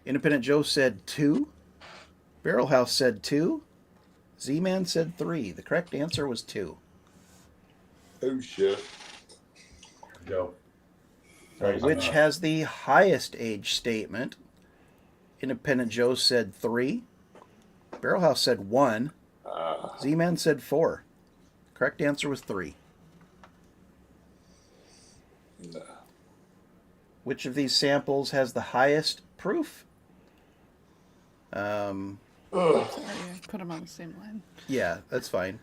Independent Joe said 2. Barrel House said 2. Z-Man said 3. The correct answer was 2. Oh shit! Go. Sorry, Which has the highest age statement? Independent Joe said 3. Barrel House said 1. Z-Man said 4. Correct answer was 3. No. Which of these samples has the highest proof? Sorry, I put them on the same line. Yeah, that's fine.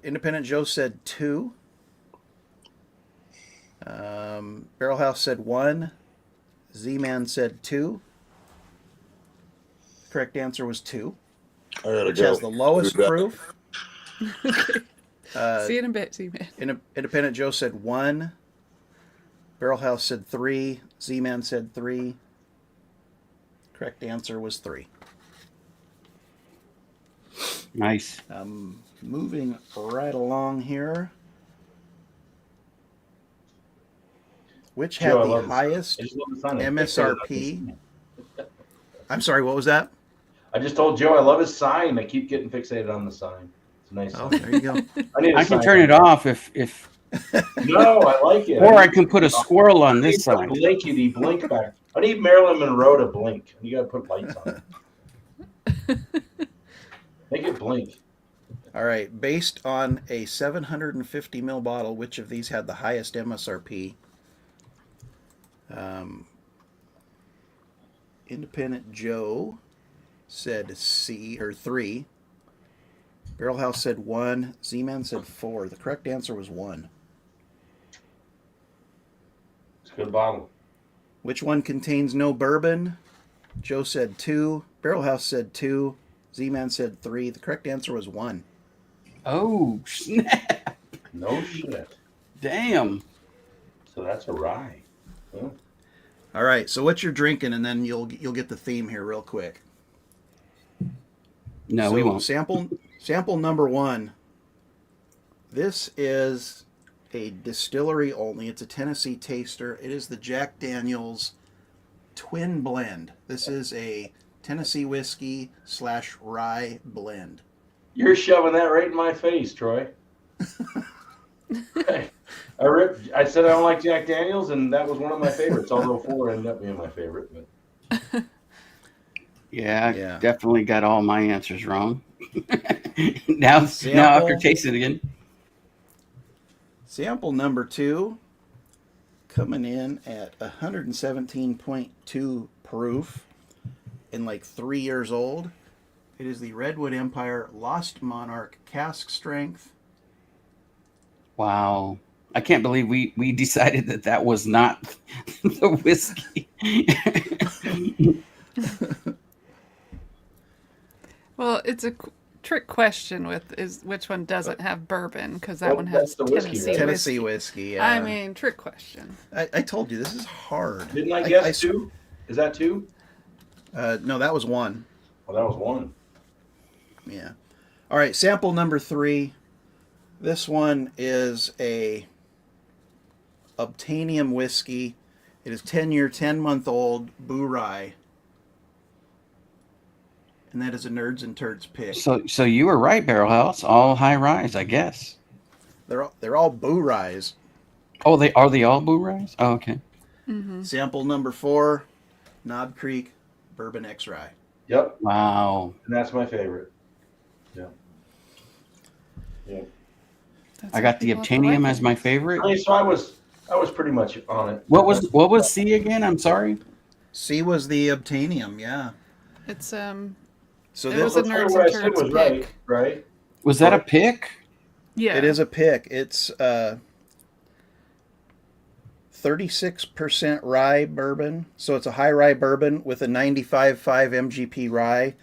Independent Joe said 2. Barrel House said 1. Z-Man said 2. Correct answer was 2. I gotta Which go. has the lowest Do that. proof. See you in a bit, Z-Man. Independent Joe said 1. Barrel House said 3. Z-Man said 3. Correct answer was 3. Nice. Moving right along here. Which had Joe, I the love this. highest I just love the sign. MSRP? I'm sorry, what was that? I just told Joe I love his sign. I keep getting fixated on the sign. It's a nice Oh, sign. there you go. need a I can sign. turn it off if No, I like it. or I can put a squirrel on this I side. need a blinkety blink back. I need Marilyn Monroe to blink. You gotta put lights on it. Make it blink. All right. Based on a 750 ml bottle, which of these had the highest MSRP? Um, Independent Joe said C or 3. Barrel House said 1. Z-Man said 4. The correct answer was 1. It's a good bottle. Which one contains no bourbon? Joe said 2. Barrel House said 2. Z-Man said 3. The correct answer was 1. Oh, snap. No shit. Damn. So that's a rye. Huh? All right. So what you're drinking, and then you'll get the theme here real quick. No, So we won't. Sample number 1. This is a distillery only. It's a Tennessee taster. It is the Jack Daniel's Twin Blend. This is a Tennessee whiskey / rye blend. You're shoving that right in my face, Troy. I said I don't like Jack Daniels, and that was one of my favorites. Although 4 ended up being my favorite. But Yeah, definitely got all my answers wrong. now Sample. after tasting it again. Sample number 2 coming in at 117.2 proof and like 3 years old. It is the Redwood Empire Lost Monarch cask strength. Wow. I can't believe we decided that was not the whiskey. Well, it's a trick question with is which one doesn't have bourbon, because that Well, one that's has the whiskey, Tennessee right? Tennessee whiskey. whiskey. Yeah. I mean, trick question. I told you this is hard. didn't I guess 2? Is that 2? No, that was 1. Well, that was 1. Yeah. All right, sample number 3. This one is a Obtanium whiskey. It is 10-year, 10-month-old Boo Rye. And that is a Nerds and Turds pick. So you were right, Barrel House. All high rise, I guess. They're all Boo Ryes. Oh, they all Boo Rise? Oh, okay. Mm-hmm. Sample number 4, Knob Creek Bourbon X Rye. Yep, Wow. and that's my favorite. Yeah. Yeah. That's I how got the people have to Obtanium like as it. my favorite. I mean, so I was pretty much on it. What was C again? I'm sorry. C was the Obtanium, yeah. It's So It this was a That's Nerds what and I said Turds was right, pick. right? Was that a pick? Yeah. it is a pick. It's 36% rye bourbon. So it's a high rye bourbon with a 95.5 MGP rye.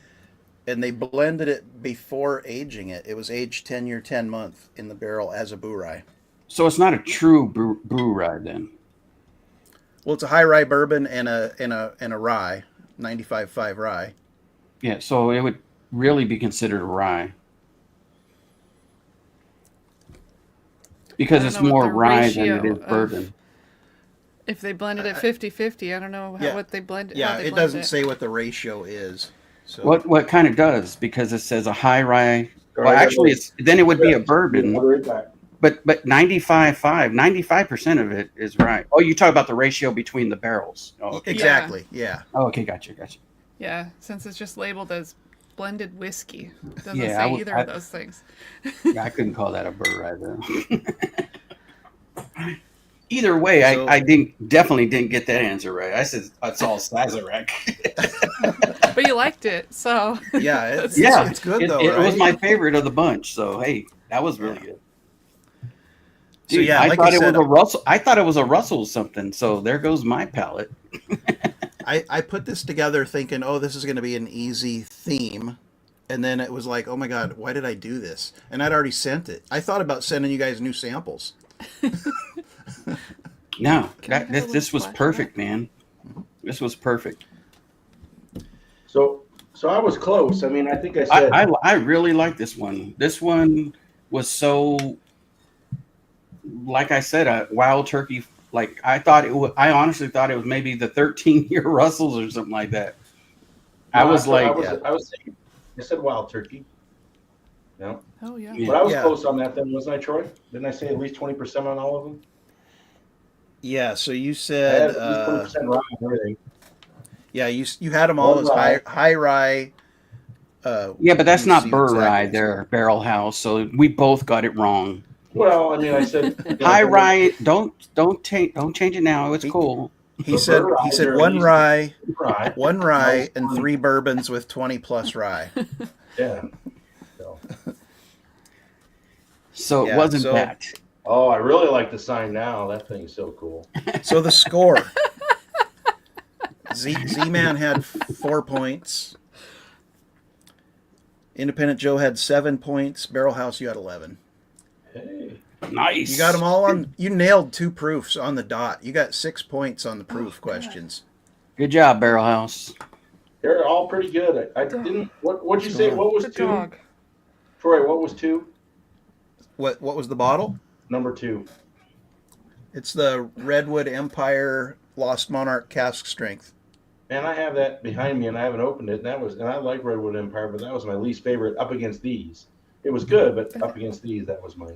And they blended it before aging it. It was aged 10-year, 10-month in the barrel as a Boo Rye. So it's not a true brew rye then. Well, it's a high rye bourbon and a rye, 95.5 rye. Yeah, so it would really be considered a rye. Because I don't it's know what more the rye than it ratio is bourbon. If they blended it 50-50, I don't know Yeah. what they blended. Yeah, how they it blended doesn't say what the ratio is. So What kind of does? Because it says a high rye. Well, Right, actually, right. then it would be a I'll bourbon. be right back. But 95% of it is rye. Oh, you talk about the ratio between the barrels. Oh, okay. Exactly. Yeah. Oh, okay, gotcha. Yeah, since it's just labeled as blended whiskey, it doesn't Yeah, say either of those things. Yeah, I couldn't call that a burr rye though. Either way, So- I definitely didn't get that answer right. I said it's all Sazerac. But you liked it, so Yeah. It's, Yeah, it's good it, though, it right? was my favorite of the bunch. So hey, that was really good. So, Dude, yeah, I like thought I it said- was a Russell. I thought it was a Russell something. So there goes my palate. I put this together thinking, oh, this is going to be an easy theme. And then it was like, oh my God, why did I do this? And I'd already sent it. I thought about sending you guys new samples. No, Can I have a this was little perfect, man. This was perfect. So I was close. I mean, I think I said I really like this one. This one was so, like I said, a wild turkey. Like I honestly thought it was maybe the 13-year Russells or something like that. I was like, I was saying, I said wild turkey. No, oh yeah. Yeah. but I was Yeah. close on that then, wasn't I, Troy? Didn't I say at least 20% on all of them? Yeah, so you I had said, at least 20% rye and everything. yeah, you had them all One as rye. high rye, Yeah, but that's use not the Burr exact Rye ones. there, Barrel House. So we both got it wrong. Well, I mean, I said High Rye, don't change it now. It's He- cool. He But said Burr he Ryes said are at one least rye, rye. one rye, and No, 3 bourbons with 20 plus rye. Yeah. So, So it Yeah, wasn't so- that. oh, I really like the sign now. That thing's so cool. So the score. Z-Man had 4 points. Independent Joe had 7 points. Barrel House, you had 11. Hey. Nice. You got them all on. You nailed 2 proofs on the dot. You got 6 points on the proof questions. Good job, Barrel House. They're all pretty good. I didn't. What'd you say? What was Good 2? dog. Troy, what was 2? What was the bottle? Number 2. It's the Redwood Empire Lost Monarch Cask Strength. And I have that behind me, and I haven't opened it. And I like Redwood Empire, but that was my least favorite up against these. It was good, but up against these, that was my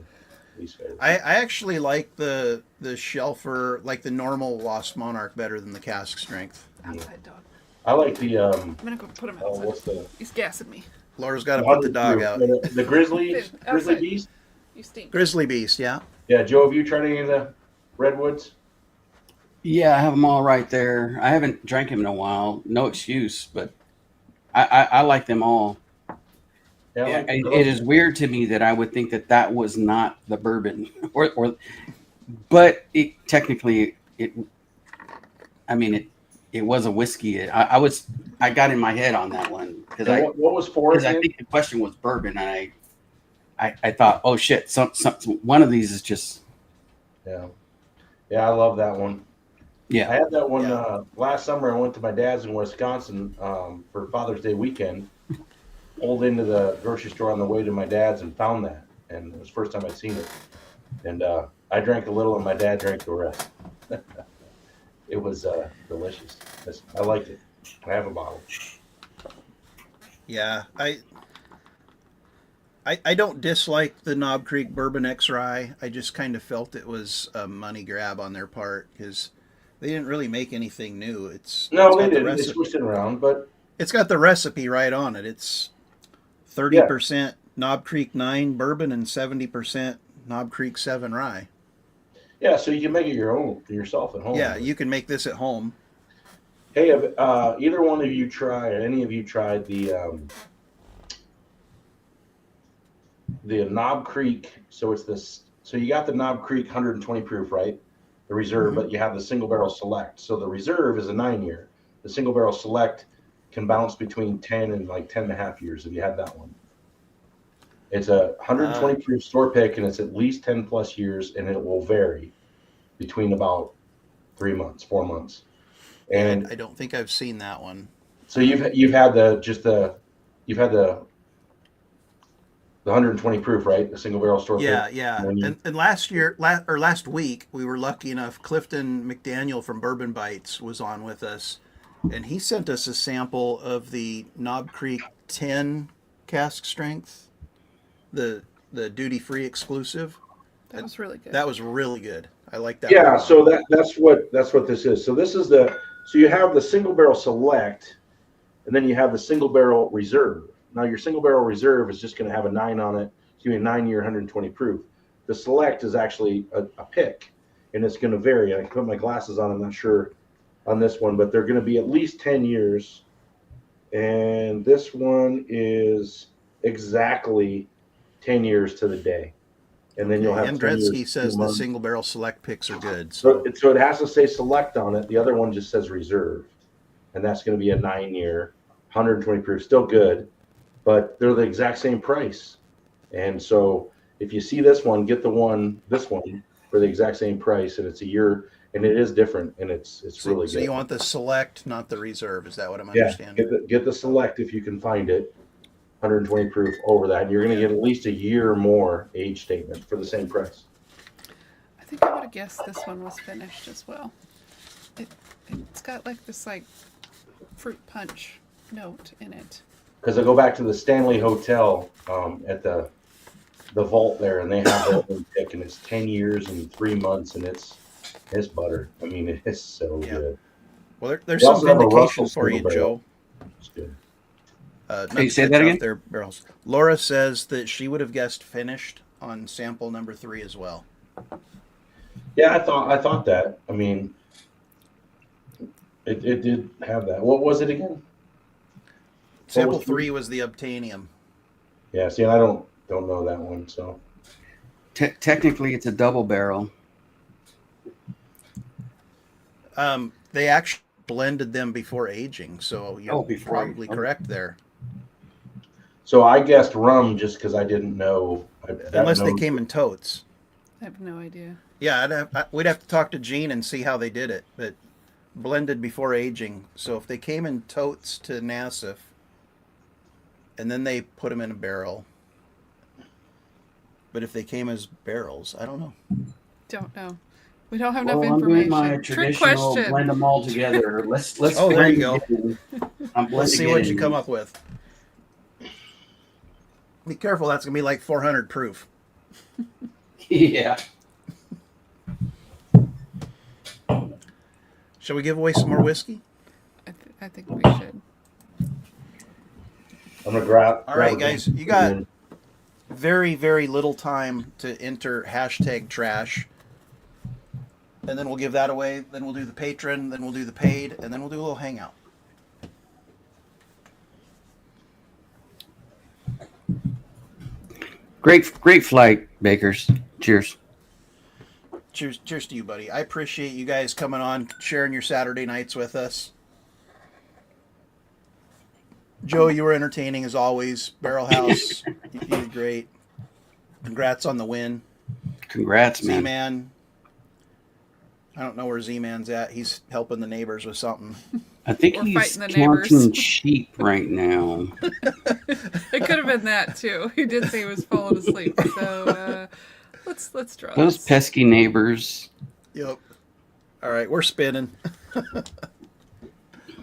least favorite. I actually like the Shelfer, like the normal Lost Monarch, better than the Cask Strength. Outside dog. I like the I'm gonna go put him outside. what's the He's gassing me. Laura's got to put the dog out. The Grizzly Outside. Beast. You stink. Grizzly Beast, yeah. Yeah, Joe, have you tried any of the Redwoods? Yeah, I have them all right there. I haven't drank them in a while. No excuse, but I like them all. Yeah, Yeah, it is weird to me that I would think that was not the bourbon, but it technically it was a whiskey. I got in my head on that one because what was 4 because I again? think the question was bourbon, and I thought, oh shit, some one of these is just Yeah, I love that one. I yeah. had that one last summer. I went to my dad's in Wisconsin for Father's Day weekend. Pulled into the grocery store on the way to my dad's and found that, and it was the first time I'd seen it. And I drank a little, and my dad drank the rest. It was delicious. I liked it. I have a bottle. Yeah, I don't dislike the Knob Creek Bourbon X Rye. I just kind of felt it was a money grab on their part because they didn't really make anything new. No, it's they got the didn't. They recipe. switched it around, but It's got the recipe right on it. It's 30% Knob Creek 9 bourbon and 70% Knob Creek 7 rye. yeah. So you can make it your own for yourself at home. Yeah, you can make this at home. Hey, have either one of you tried? Any of you tried the Knob Creek? So it's this. So you got the Knob Creek 120 proof, right? The reserve, but you have the single barrel select. So the reserve is a 9-year. The single barrel select can bounce between 10 and like 10 and a half years if you had that one. It's a 120 proof store pick, and it's at least 10 plus years, and it will vary between about 3 months, 4 months. And I don't think I've seen that one. so you've had the 120 proof, right? The single barrel store Yeah, pick. yeah. And you- And last week, we were lucky enough. Clifton McDaniel from Bourbon Bites was on with us, and he sent us a sample of the Knob Creek 10 cask strength, the duty free exclusive. That was really good. That was really good. I like that. Yeah, one. so that's what this is. So this is so you have the single barrel select, and then you have the single barrel reserve. Now your single barrel reserve is just going to have a 9 on it. It's going to be a 9-year 120 proof. The select is actually a pick, and it's going to vary. I can put my glasses on. I'm not sure on this one, but they're going to be at least 10 years. And this one is exactly 10 years to the day. And then you'll have 10 Andretzky years, says 2 the months. single barrel select picks are good. So it has to say select on it. The other one just says reserve. And that's going to be a 9-year, 120 proof. Still good, but they're the exact same price. And so if you see this one, get this one for the exact same price. And it's a year, and it is different, and it's really good. So you want the select, not the reserve. Is that what I'm Yeah, understanding? get the select if you can find it. 120 proof over that. And you're going to get at least a year more age statement for the same price. I think I would have guessed this one was finished as well. It's got like this like fruit punch note in it. Because I go back to the Stanley Hotel at the vault there, and they have their own pick, and it's 10 years and 3 months, and it's butter. I mean, it is so good. Well, there's They some also have a vindication Russell for you, single Joe. It's good. Not Hey, to say cut that you again? off there, barrels. Laura says that she would have guessed finished on sample number 3 as well. Yeah, I thought that. I mean, it did have that. What was it again? What Sample was three? 3 was the obtainium. Yeah, see, I don't know that one. So Technically, it's a double barrel. They actually blended them before aging, so you're Oh, before probably aging. correct there. so I guessed rum just because I didn't know that Unless they knows. came in totes. I have no idea. Yeah, we'd have to talk to Gene and see how they did it, but blended before aging. So if they came in totes to Nassif, and then they put them in a barrel, but if they came as barrels, I don't know. Don't know. We don't have enough Well, I'm doing my information. Trick traditional question. blend them all together. Let's Oh, there blend you go. again. I'm Let's see blending what it you in. come up with. Be careful, that's gonna be like 400 proof. Yeah. Shall we give away some more whiskey? I think we should. I'm gonna grab. All right, grab a guys, drink you got and very, very little time to enter hashtag trash. And then we'll give that away. Then we'll do the patron. Then we'll do the paid. And then we'll do a little hangout. Great flight, Bakers. Cheers. Cheers to you, buddy. I appreciate you guys coming on, sharing your Saturday nights with us. Joe, you were entertaining as always. Barrel House, you did great. Congrats on the win. Congrats, man. Z-Man. I don't know where Z-Man's at. He's helping the neighbors with something. I think We're he's fighting the neighbors. counting sheep right now. It could have been that too. He did say he was falling asleep. So let's draw Those this. pesky neighbors. Yep. All right, we're spinning.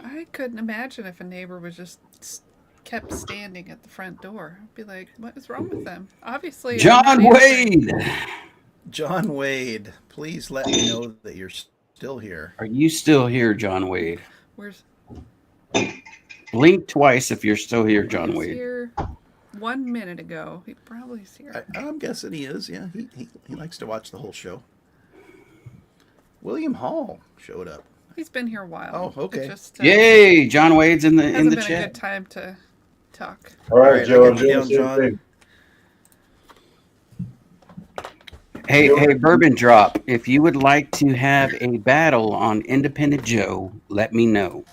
I couldn't imagine if a neighbor was just kept standing at the front door. I'd be like, what is wrong with them? Obviously, they're not John answering. Wade. John Wade, please let me know that you're still here. Are you still here, John Wade? Where's Blink twice if you're still here, John he was Wade. here 1 minute ago. He probably is here. I'm guessing he is. Yeah, he likes to watch the whole show. William Hall showed up. He's been here a while. Oh, okay. It just Yay! John Wade's in the hasn't been a chat. good time to talk. all right, All right, Joe. I got you Enjoy down, the same John. thing. Hey, Bourbon Drop. If you would like to have a battle on Independent Joe, let me know.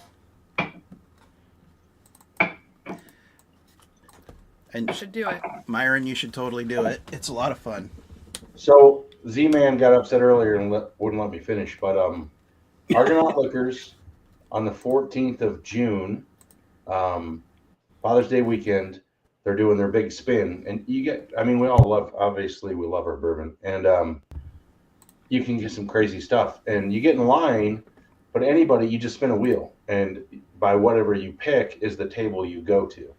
And Should do it. Myron, you should totally do it. It's a lot of fun. So Z-Man got upset earlier and wouldn't let me finish, but Argonaut Liquors on the 14th of June, Father's Day weekend, they're doing their big spin, and you get. I mean, we love our bourbon, and you can get some crazy stuff, and you get in line, but anybody, you just spin a wheel, and by whatever you pick is the table you go to.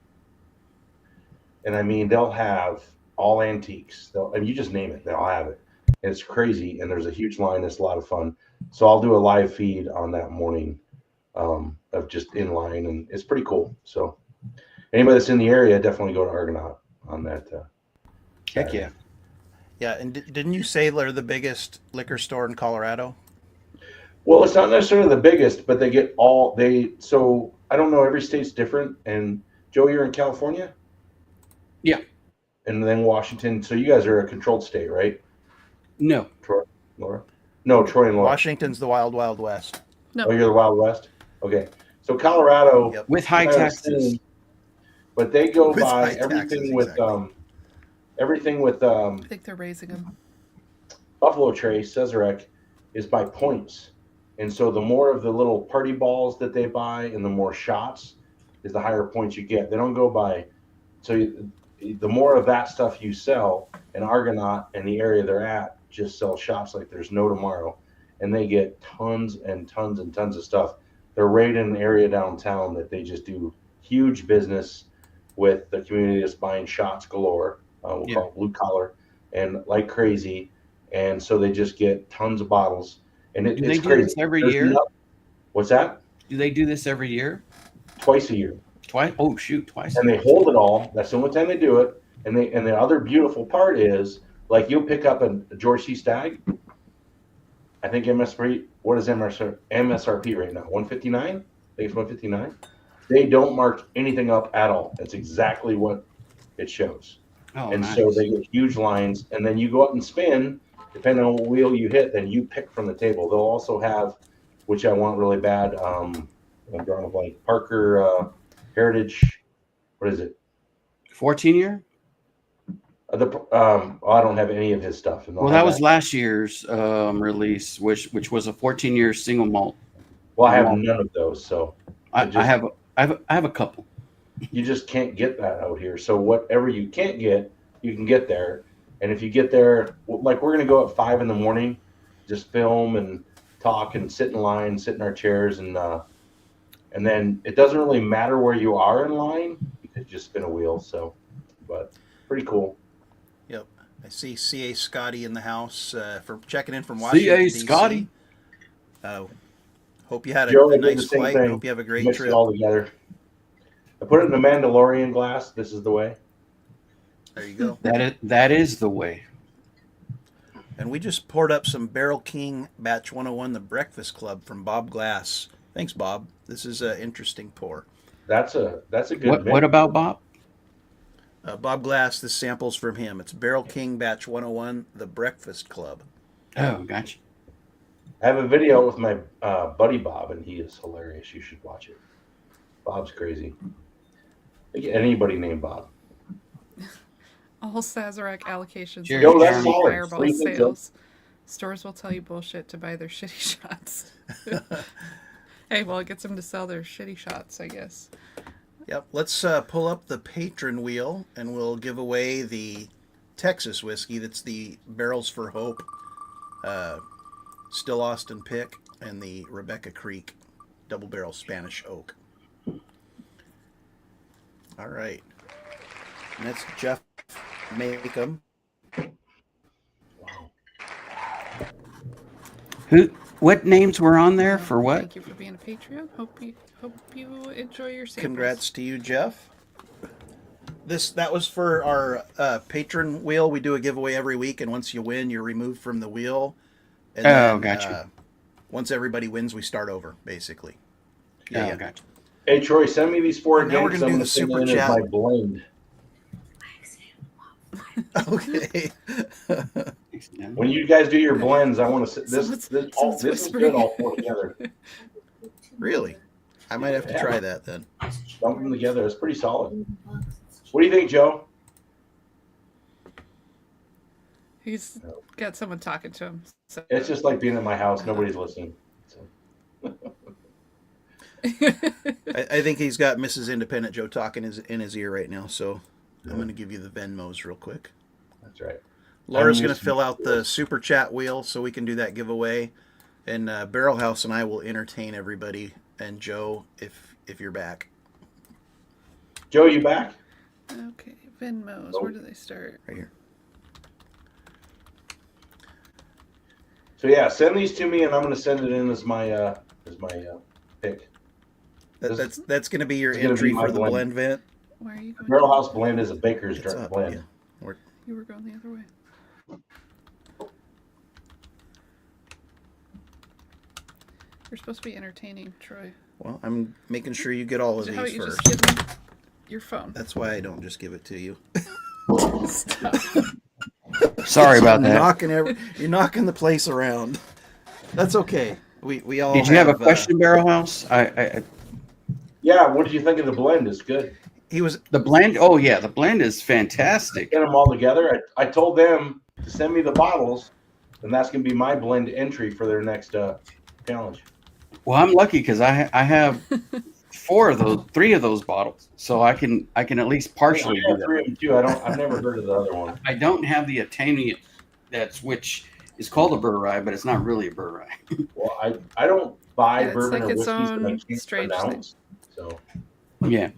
And I mean, they'll have all antiques. And you just name it, they'll have it. And it's crazy, and there's a huge line. It's a lot of fun. So I'll do a live feed on that morning of just in line, and it's pretty cool. So anybody that's in the area, definitely go to Argonaut on that. Heck Saturday. yeah. Yeah, and didn't you say they're the biggest liquor store in Colorado? Well, it's not necessarily the biggest, but they get all they. So I don't know. Every state's different. And Joe, you're in California. Yeah. And then Washington. So you guys are a controlled state, right? No. Troy, Laura? No, Troy and Laura. Washington's the wild, wild west. No. Oh, you're the Wild West? Okay. So Colorado. Yep. With high I was taxes. saying, but they go With by high everything taxes, with exactly. everything with I think they're raising them. Buffalo Trace, Cesarec is by points. And so the more of the little party balls that they buy and the more shots is the higher points you get. They don't go by. So the more of that stuff you sell, and Argonaut and the area they're at just sell shots like there's no tomorrow. And they get tons and tons and tons of stuff. They're right in an area downtown that they just do huge business with the community that's buying shots galore. We'll call it blue collar and like crazy. And so they just get tons of bottles. And Do they it's do crazy. this every There's year? What's that? Do they do this every year? Twice a year. Twice. Oh shoot, twice. And they hold it all. That's the only time they do it. And the other beautiful part is, like, you'll pick up a George C. Stagg. I think MSRP. What is MSRP right now? 159. I think it's 159. They don't mark anything up at all. That's exactly what it shows. Oh, And nice. so they get huge lines, and then you go out and spin. Depending on what wheel you hit, then you pick from the table. They'll also have, which I want really bad. I'm drawing a blank. Parker Heritage. What is it? 14-year. I don't have any of his stuff. Well, that was last year's release, which was a 14-year single malt. Well, I have none of those, so I have a couple. you just can't get that out here. So whatever you can't get, you can get there. And if you get there, like we're gonna go at 5 a.m, just film and talk and sit in line, sit in our chairs, and then it doesn't really matter where you are in line because you just spin a wheel. So, but pretty cool. Yep. I see C.A. Scotty in the house for checking in from Washington, C.A. D.C. Scotty. Hope you had Joe, a I did the nice same flight. thing. Hope you have a great Mix trip. it all together. I put it in a Mandalorian glass. This is the way. There you go. That is the way. And we just poured up some Barrel King Batch 101, the Breakfast Club from Bob Glass. Thanks, Bob. This is an interesting pour. That's a good. What about Bob? Bob Glass, this sample's from him. It's Barrel King Batch 101, the Breakfast Club. Oh, gotcha. I have a video with my buddy Bob, and he is hilarious. You should watch it. Bob's crazy. Anybody named Bob. All Sazerac allocations. Jerry, Yo, that's Jeremy. solid. Fireball What do you think, sales. Stores will tell you bullshit to buy their shitty shots. Hey, well, it gets them to sell their shitty shots, I guess. Yep. Let's pull up the patron wheel, and we'll give away the Texas whiskey. That's the Barrels for Hope, Still Austin Pick, and the Rebecca Creek Double Barrel Spanish Oak. All right. And that's Jeff Makem. What names were on there for what? Thank you for being a Patreon. Hope you enjoy your samples. Congrats to you, Jeff. That was for our patron wheel. We do a giveaway every week, and once you win, you're removed from the wheel. And gotcha. Once everybody wins, we start over, basically. Yeah, gotcha. Hey Troy, send me these 4 Now we're games. gonna do I'm the send super in as chat. my blend. Okay. When you guys do your blends, I want to sit Someone's this is whispering. good all 4 together. Really? I might have to Yeah. try that then. Dump them together. It's pretty solid. What do you think, Joe? He's got someone talking to him. So. It's just like being at my house. Nobody's listening. So. I think he's got Mrs. Independent Joe talking in his ear right now, so I'm going to give you the Venmos real quick. That's right. Laura's going to fill out the super chat wheel so we can do that giveaway. And Barrel House and I will entertain everybody. And Joe, if you're back. Joe, you back? Okay, Venmos. Where do they start? Right here. So yeah, send these to me, and I'm going to send it in as my pick. That's going to be your It's gonna entry be my for the blend. blend vent. Where are you going? Barrel House blend is a baker's It's up, blend. yeah. You were going the other way. You're supposed to be entertaining, Troy. Well, I'm making sure you get all of How about these you first. just give them your phone? That's why I don't just give it to you. Stop. Sorry about that. You're knocking the place around. That's okay. We all. Did you have a question, Barrel House? Yeah, what did you think of the blend? It's good. He was. The blend. Oh yeah, the blend is fantastic. Get them all together. I told them to send me the bottles, and that's going to be my blend entry for their next challenge. Well, I'm lucky because I have 3 of those bottles, so I can at least partially I do have 3 that. of them too. I've never heard of the other one. I don't have the Atanian, which is called a Burr Rye, but it's not really a Burr Rye. Well, I don't buy Yeah, it's bourbon like or its whiskeys that I own can't strange pronounce. So Yeah.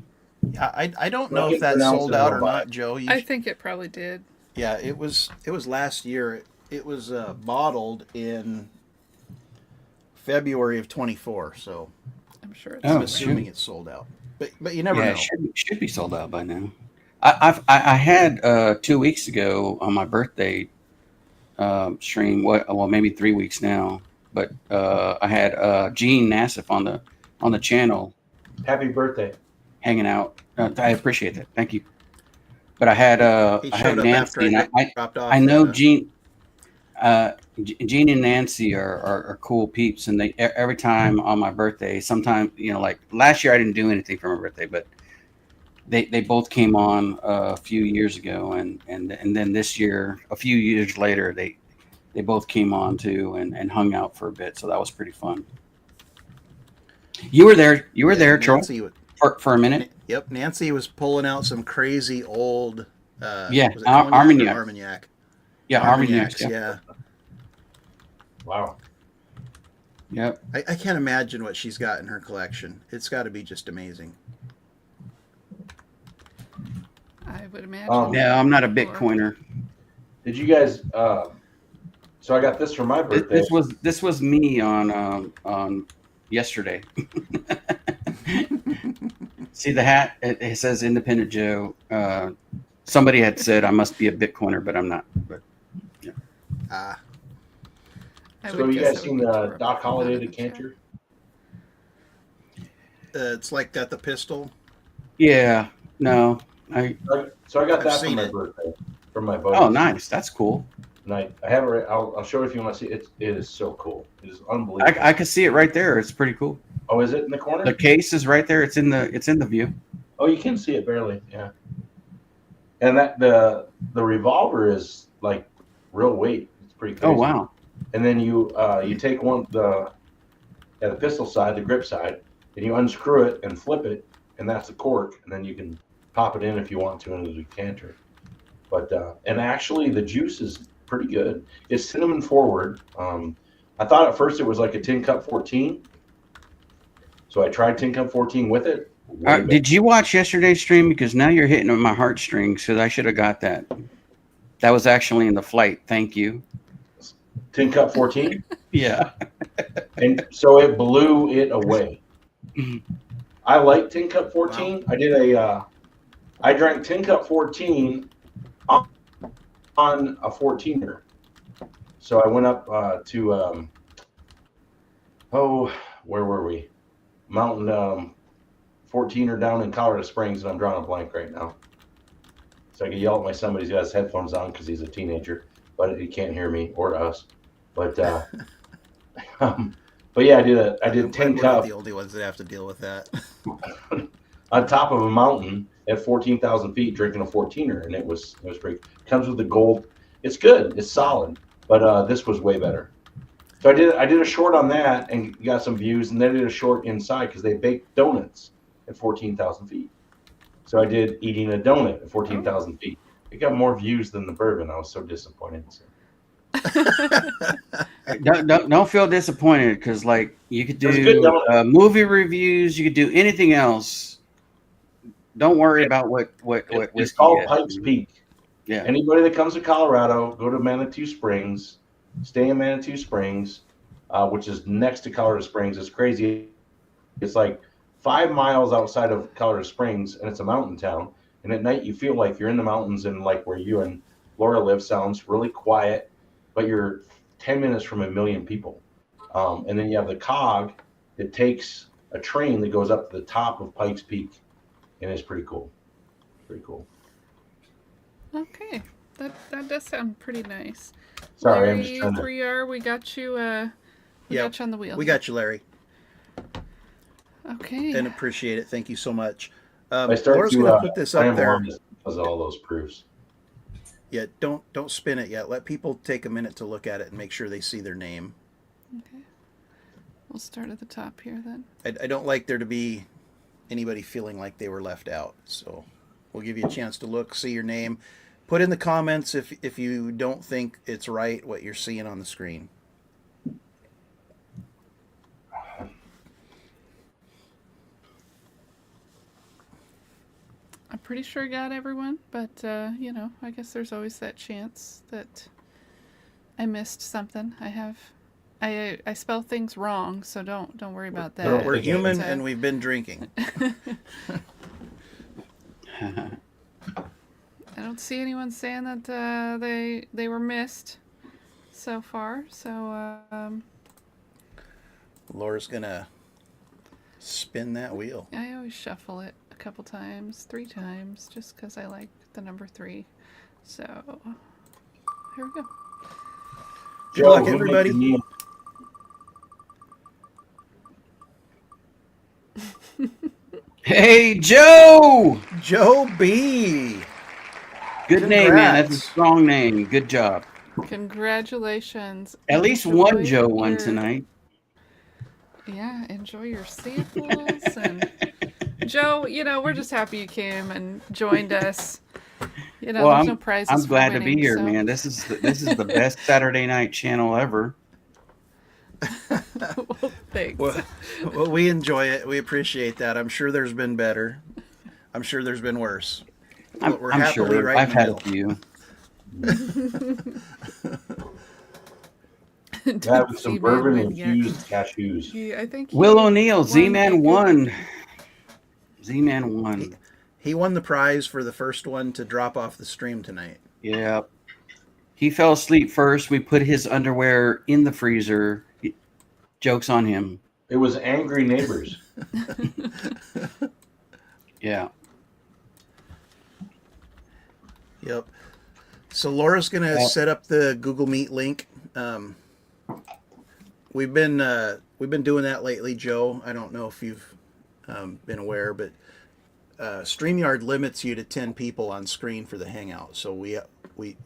I don't know Well, if that pronounce sold it, out I'll or buy not, Joe. I think it probably did. Yeah, it was last year. It was bottled in February of 24, so I'm sure it's. Oh, I'm assuming shoot. it's sold out. But you never Yeah, know. it should be sold out by now. I had 2 weeks ago on my birthday stream. Well, maybe 3 weeks now. But I had Gene Nassif on the channel Happy birthday. hanging out. I appreciate that. Thank you. But I He had showed up after Nancy, and dropped I off. know Gene. Gene and Nancy are cool peeps, and every time on my birthday, sometime like last year I didn't do anything for my birthday, but they both came on a few years ago, and then this year, a few years later, they both came on too and hung out for a bit, so that was pretty fun. You were there, Troy, Nancy. for a minute. Yep, Nancy was pulling out some crazy old. Yeah, Was it cognac or Armagnac. Armagnac? Yeah, Armagnacs. Armagnacs. Yeah. Wow. Yep. I can't imagine what she's got in her collection. It's got to be just amazing. I would imagine. Yeah, I'm not a Before. Bitcoiner. Did you guys? So I got this for my birthday. This was me on yesterday. See the hat? It says Independent Joe. Somebody had said I must be a Bitcoiner, but I'm not. But yeah. I So would you guess guys that would seen be the Torah, Doc not Holliday in the chat. decanter? It's like got the pistol. Yeah. No. So I got I've that for seen my it. birthday from my buddy. Oh, nice. That's cool. And I have it. I'll show it if you want to see it. It is so cool. It is unbelievable. I can see it right there. It's pretty cool. Oh, is it in the corner? The case is right there. It's in the view. Oh, you can see it barely. Yeah. And that the revolver is like real weight. It's pretty crazy. Oh wow. And then you take the pistol side, the grip side, and you unscrew it and flip it, and that's the cork, and then you can pop it in if you want to into the decanter. But and actually the juice is pretty good. It's cinnamon forward. I thought at first it was like a Tin Cup 14, so I tried Tin Cup 14 with it. Did you watch yesterday's stream? Because now you're hitting on my heartstrings. Because I should have got that. That was actually in the flight. Thank you. Tin Cup 14? Yeah. And so it blew it away. I like Tin Cup 14. Wow. I drank Tin Cup 14 on a 14er. So I went up to, where were we? Mountain 14er down in Colorado Springs, and I'm drawing a blank right now. So I can yell at my son, but he's got his headphones on because he's a teenager, but he can't hear me or us. But but yeah, I did 10 We're cup. not the only ones that have to deal with that. On top of a mountain at 14,000 feet, drinking a 14er, and it was pretty. Comes with the gold. It's good. It's solid, but this was way better. So I did a short on that and got some views, and then I did a short inside because they baked donuts at 14,000 feet. So I did eating a donut at 14,000 feet. It got more views than the bourbon. I was so disappointed. So. Don't feel disappointed because like you could It was good do donut. movie reviews. You could do anything else. Don't worry about what It's whiskey called is. Pikes Peak. Yeah. Anybody that comes to Colorado, go to Manitou Springs, stay in Manitou Springs, which is next to Colorado Springs. It's crazy. It's like 5 miles outside of Colorado Springs, and it's a mountain town. And at night, you feel like you're in the mountains, and like where you and Laura live sounds really quiet, but you're 10 minutes from a million people. And then you have the cog that takes a train that goes up to the top of Pikes Peak, and it's pretty cool. Pretty cool. Okay, that does sound pretty nice. Sorry, Larry, I'm just trying to. 3R, we got you. We Yep. got you on the wheel. We got you, Larry, Okay. and appreciate it. Thank you so much. I start Laura's to going to put this up ramble there. on this because of all those proofs. Yeah, don't spin it yet. Let people take a minute to look at it and make sure they see their name. Okay. We'll start at the top here then. I don't like there to be anybody feeling like they were left out. So we'll give you a chance to look, see your name. Put in the comments if you don't think it's right what you're seeing on the screen. I'm pretty sure I got everyone, but I guess there's always that chance that I missed something. I have I spell things wrong, so don't worry about I don't that. We're think human It's, and we've been drinking. I don't see anyone saying that they were missed so far. So Laura's gonna spin that wheel. I always shuffle it a couple times, 3 times, just because I like the number 3. So here we go. Good luck, who make everybody. the meal? Hey, Joe! Joe B. Good name, man. That's a Congrats. strong name. Good job. Congratulations. At least one Enjoy Joe won your- tonight. Yeah, enjoy your samples and Joe, we're just happy you came and joined us. Well, There's no prizes I'm for glad to be winning, here, so- man. This is the best Saturday night channel ever. Well, thanks. Well, we enjoy it. We appreciate that. I'm sure there's been better. I'm sure there's been worse. But we're I'm happily sure. right I've in the had a middle. few. That with some Z-Man bourbon win yet. infused cashews. I think Will O'Neill, won Z-Man a good- won. Z-Man won. He won the prize for the first one to drop off the stream tonight. Yeah. He fell asleep first. We put his underwear in the freezer. Joke's on him. It was angry neighbors. Yeah. Yep. So Laura's gonna set up the Google Meet link. We've been doing that lately, Joe. I don't know if you've been aware, but StreamYard limits you to 10 people on screen for the Hangout. So we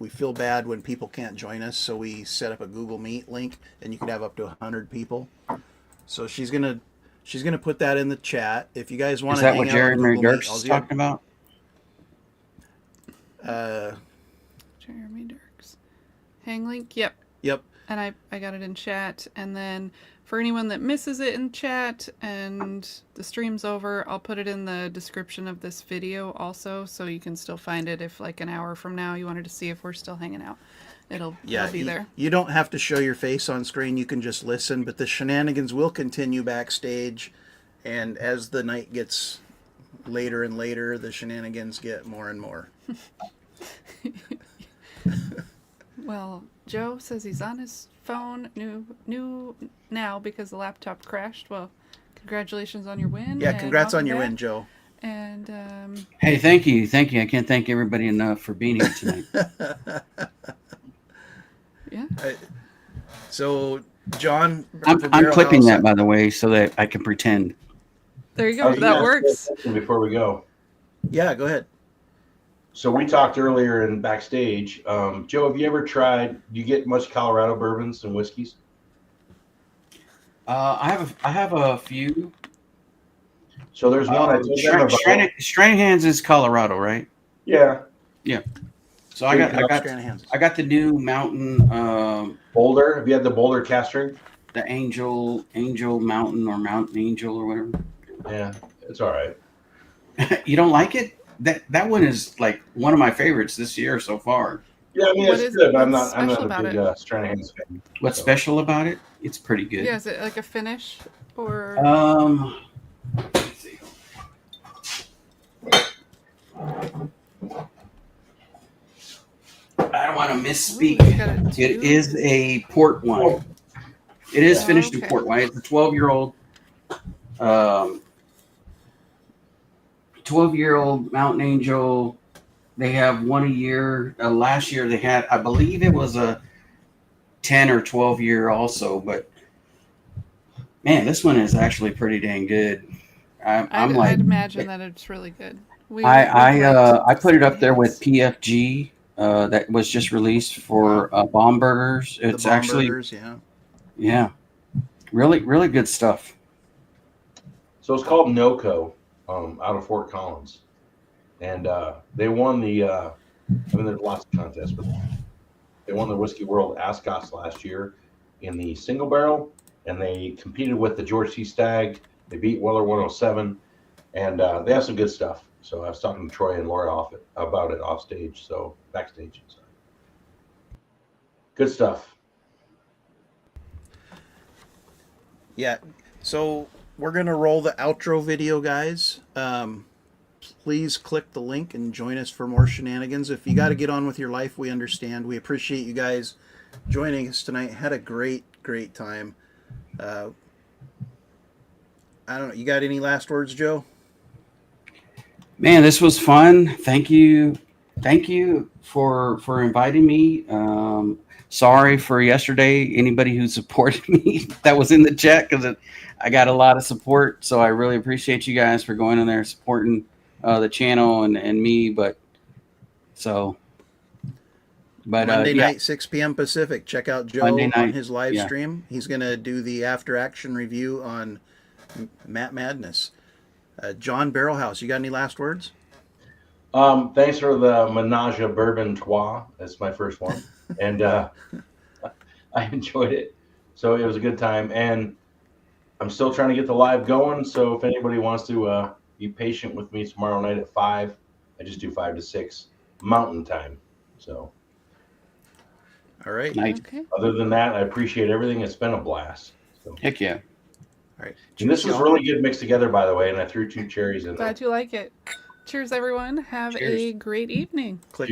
feel bad when people can't join us. So we set up a Google Meet link, and you can have up to 100 people. So she's gonna put that in the chat. If you guys want Is to that hang what out on Jeremy Google Dirks is talking about? Jeremy Dirks. Hang link. Yep. Yep. And I got it in chat. And then for anyone that misses it in chat and the stream's over, I'll put it in the description of this video also, so you can still find it if like an hour from now you wanted to see if we're still hanging out. It'll be there. You don't have to show your face on screen. You can just listen, but the shenanigans will continue backstage. And as the night gets later and later, the shenanigans get more and more. Well, Joe says he's on his phone new now because the laptop crashed. Well, congratulations on your win. Yeah, and congrats on welcome your back. win, Joe. And Hey, thank you. I can't thank everybody enough for being here tonight. yeah. So, John, I'm from Barrel clipping House, that, by the way, so that I can pretend. There you I go. was That gonna works. ask you a question before we go. Yeah, go ahead. So we talked earlier in backstage. Joe, have you ever tried? Do you get much Colorado bourbons and whiskeys? I have a few. So there's one I told them about. Stranahan's is Colorado, right? Yeah, So I got Stranahan's. I got the new Mountain, Boulder. Have you had the Boulder cast strength? the Angel Mountain or Mountain Angel or whatever. Yeah, it's all right. You don't like it? That one is like one of my favorites this year so far. Yeah, I mean What it's is- good. I'm what's not special a about big it? Stranahan's fan. What's So. special about it? It's pretty good. Yeah, is it like a finish or Let's see. I don't want to misspeak. Ooh, you got it It too? is a port wine. It is Oh, finished in okay. port wine. It's a 12-year-old, 12-year-old Mountain Angel. They have one a year. Last year they had, I believe it was a 10 or 12 year also. But man, this one is actually pretty dang good. I'd imagine that it's really good. I put it up there with PFG. That was just released for Bomb Burgers. The It's Bomb actually, Burgers, yeah. yeah, really good stuff. So it's called NOCO, out of Fort Collins, and they won the. I mean, there's lots of contests, but they won the Whiskey World Ascot last year in the single barrel, and they competed with the George C. Stagg. They beat Weller 107, and they have some good stuff. So I was talking to Troy and Laura about it off stage, so backstage. So. Good stuff. Yeah. So we're gonna roll the outro video, guys. Please click the link and join us for more shenanigans. If you got to get on with your life, we understand. We appreciate you guys joining us tonight. Had a great time. I don't know. You got any last words, Joe? Man, this was fun. Thank you for inviting me. Sorry for yesterday. Anybody who supported me that was in the chat, because I got a lot of support. So I really appreciate you guys for going in there supporting the channel and me. But Monday yeah, night, 6 p.m. Pacific. Check out Monday Joe on night. his live Yeah. stream. He's gonna do the after action review on Matt Madness. John Barrelhouse, you got any last words? Thanks for the Menage a Bourbon Trois. That's my first one, and I enjoyed it. So it was a good time, and I'm still trying to get the live going. So if anybody wants to be patient with me tomorrow night at 5, I just do 5 to 6 Mountain Time. So All right. Nice. Okay. other than that, I appreciate everything. It's been a blast. So. Heck yeah. All right. And this Cheers, was y'all. really good mixed together, by the way, and I threw 2 cherries in there. Glad you like it. Cheers, everyone. Have Cheers. a great evening. Click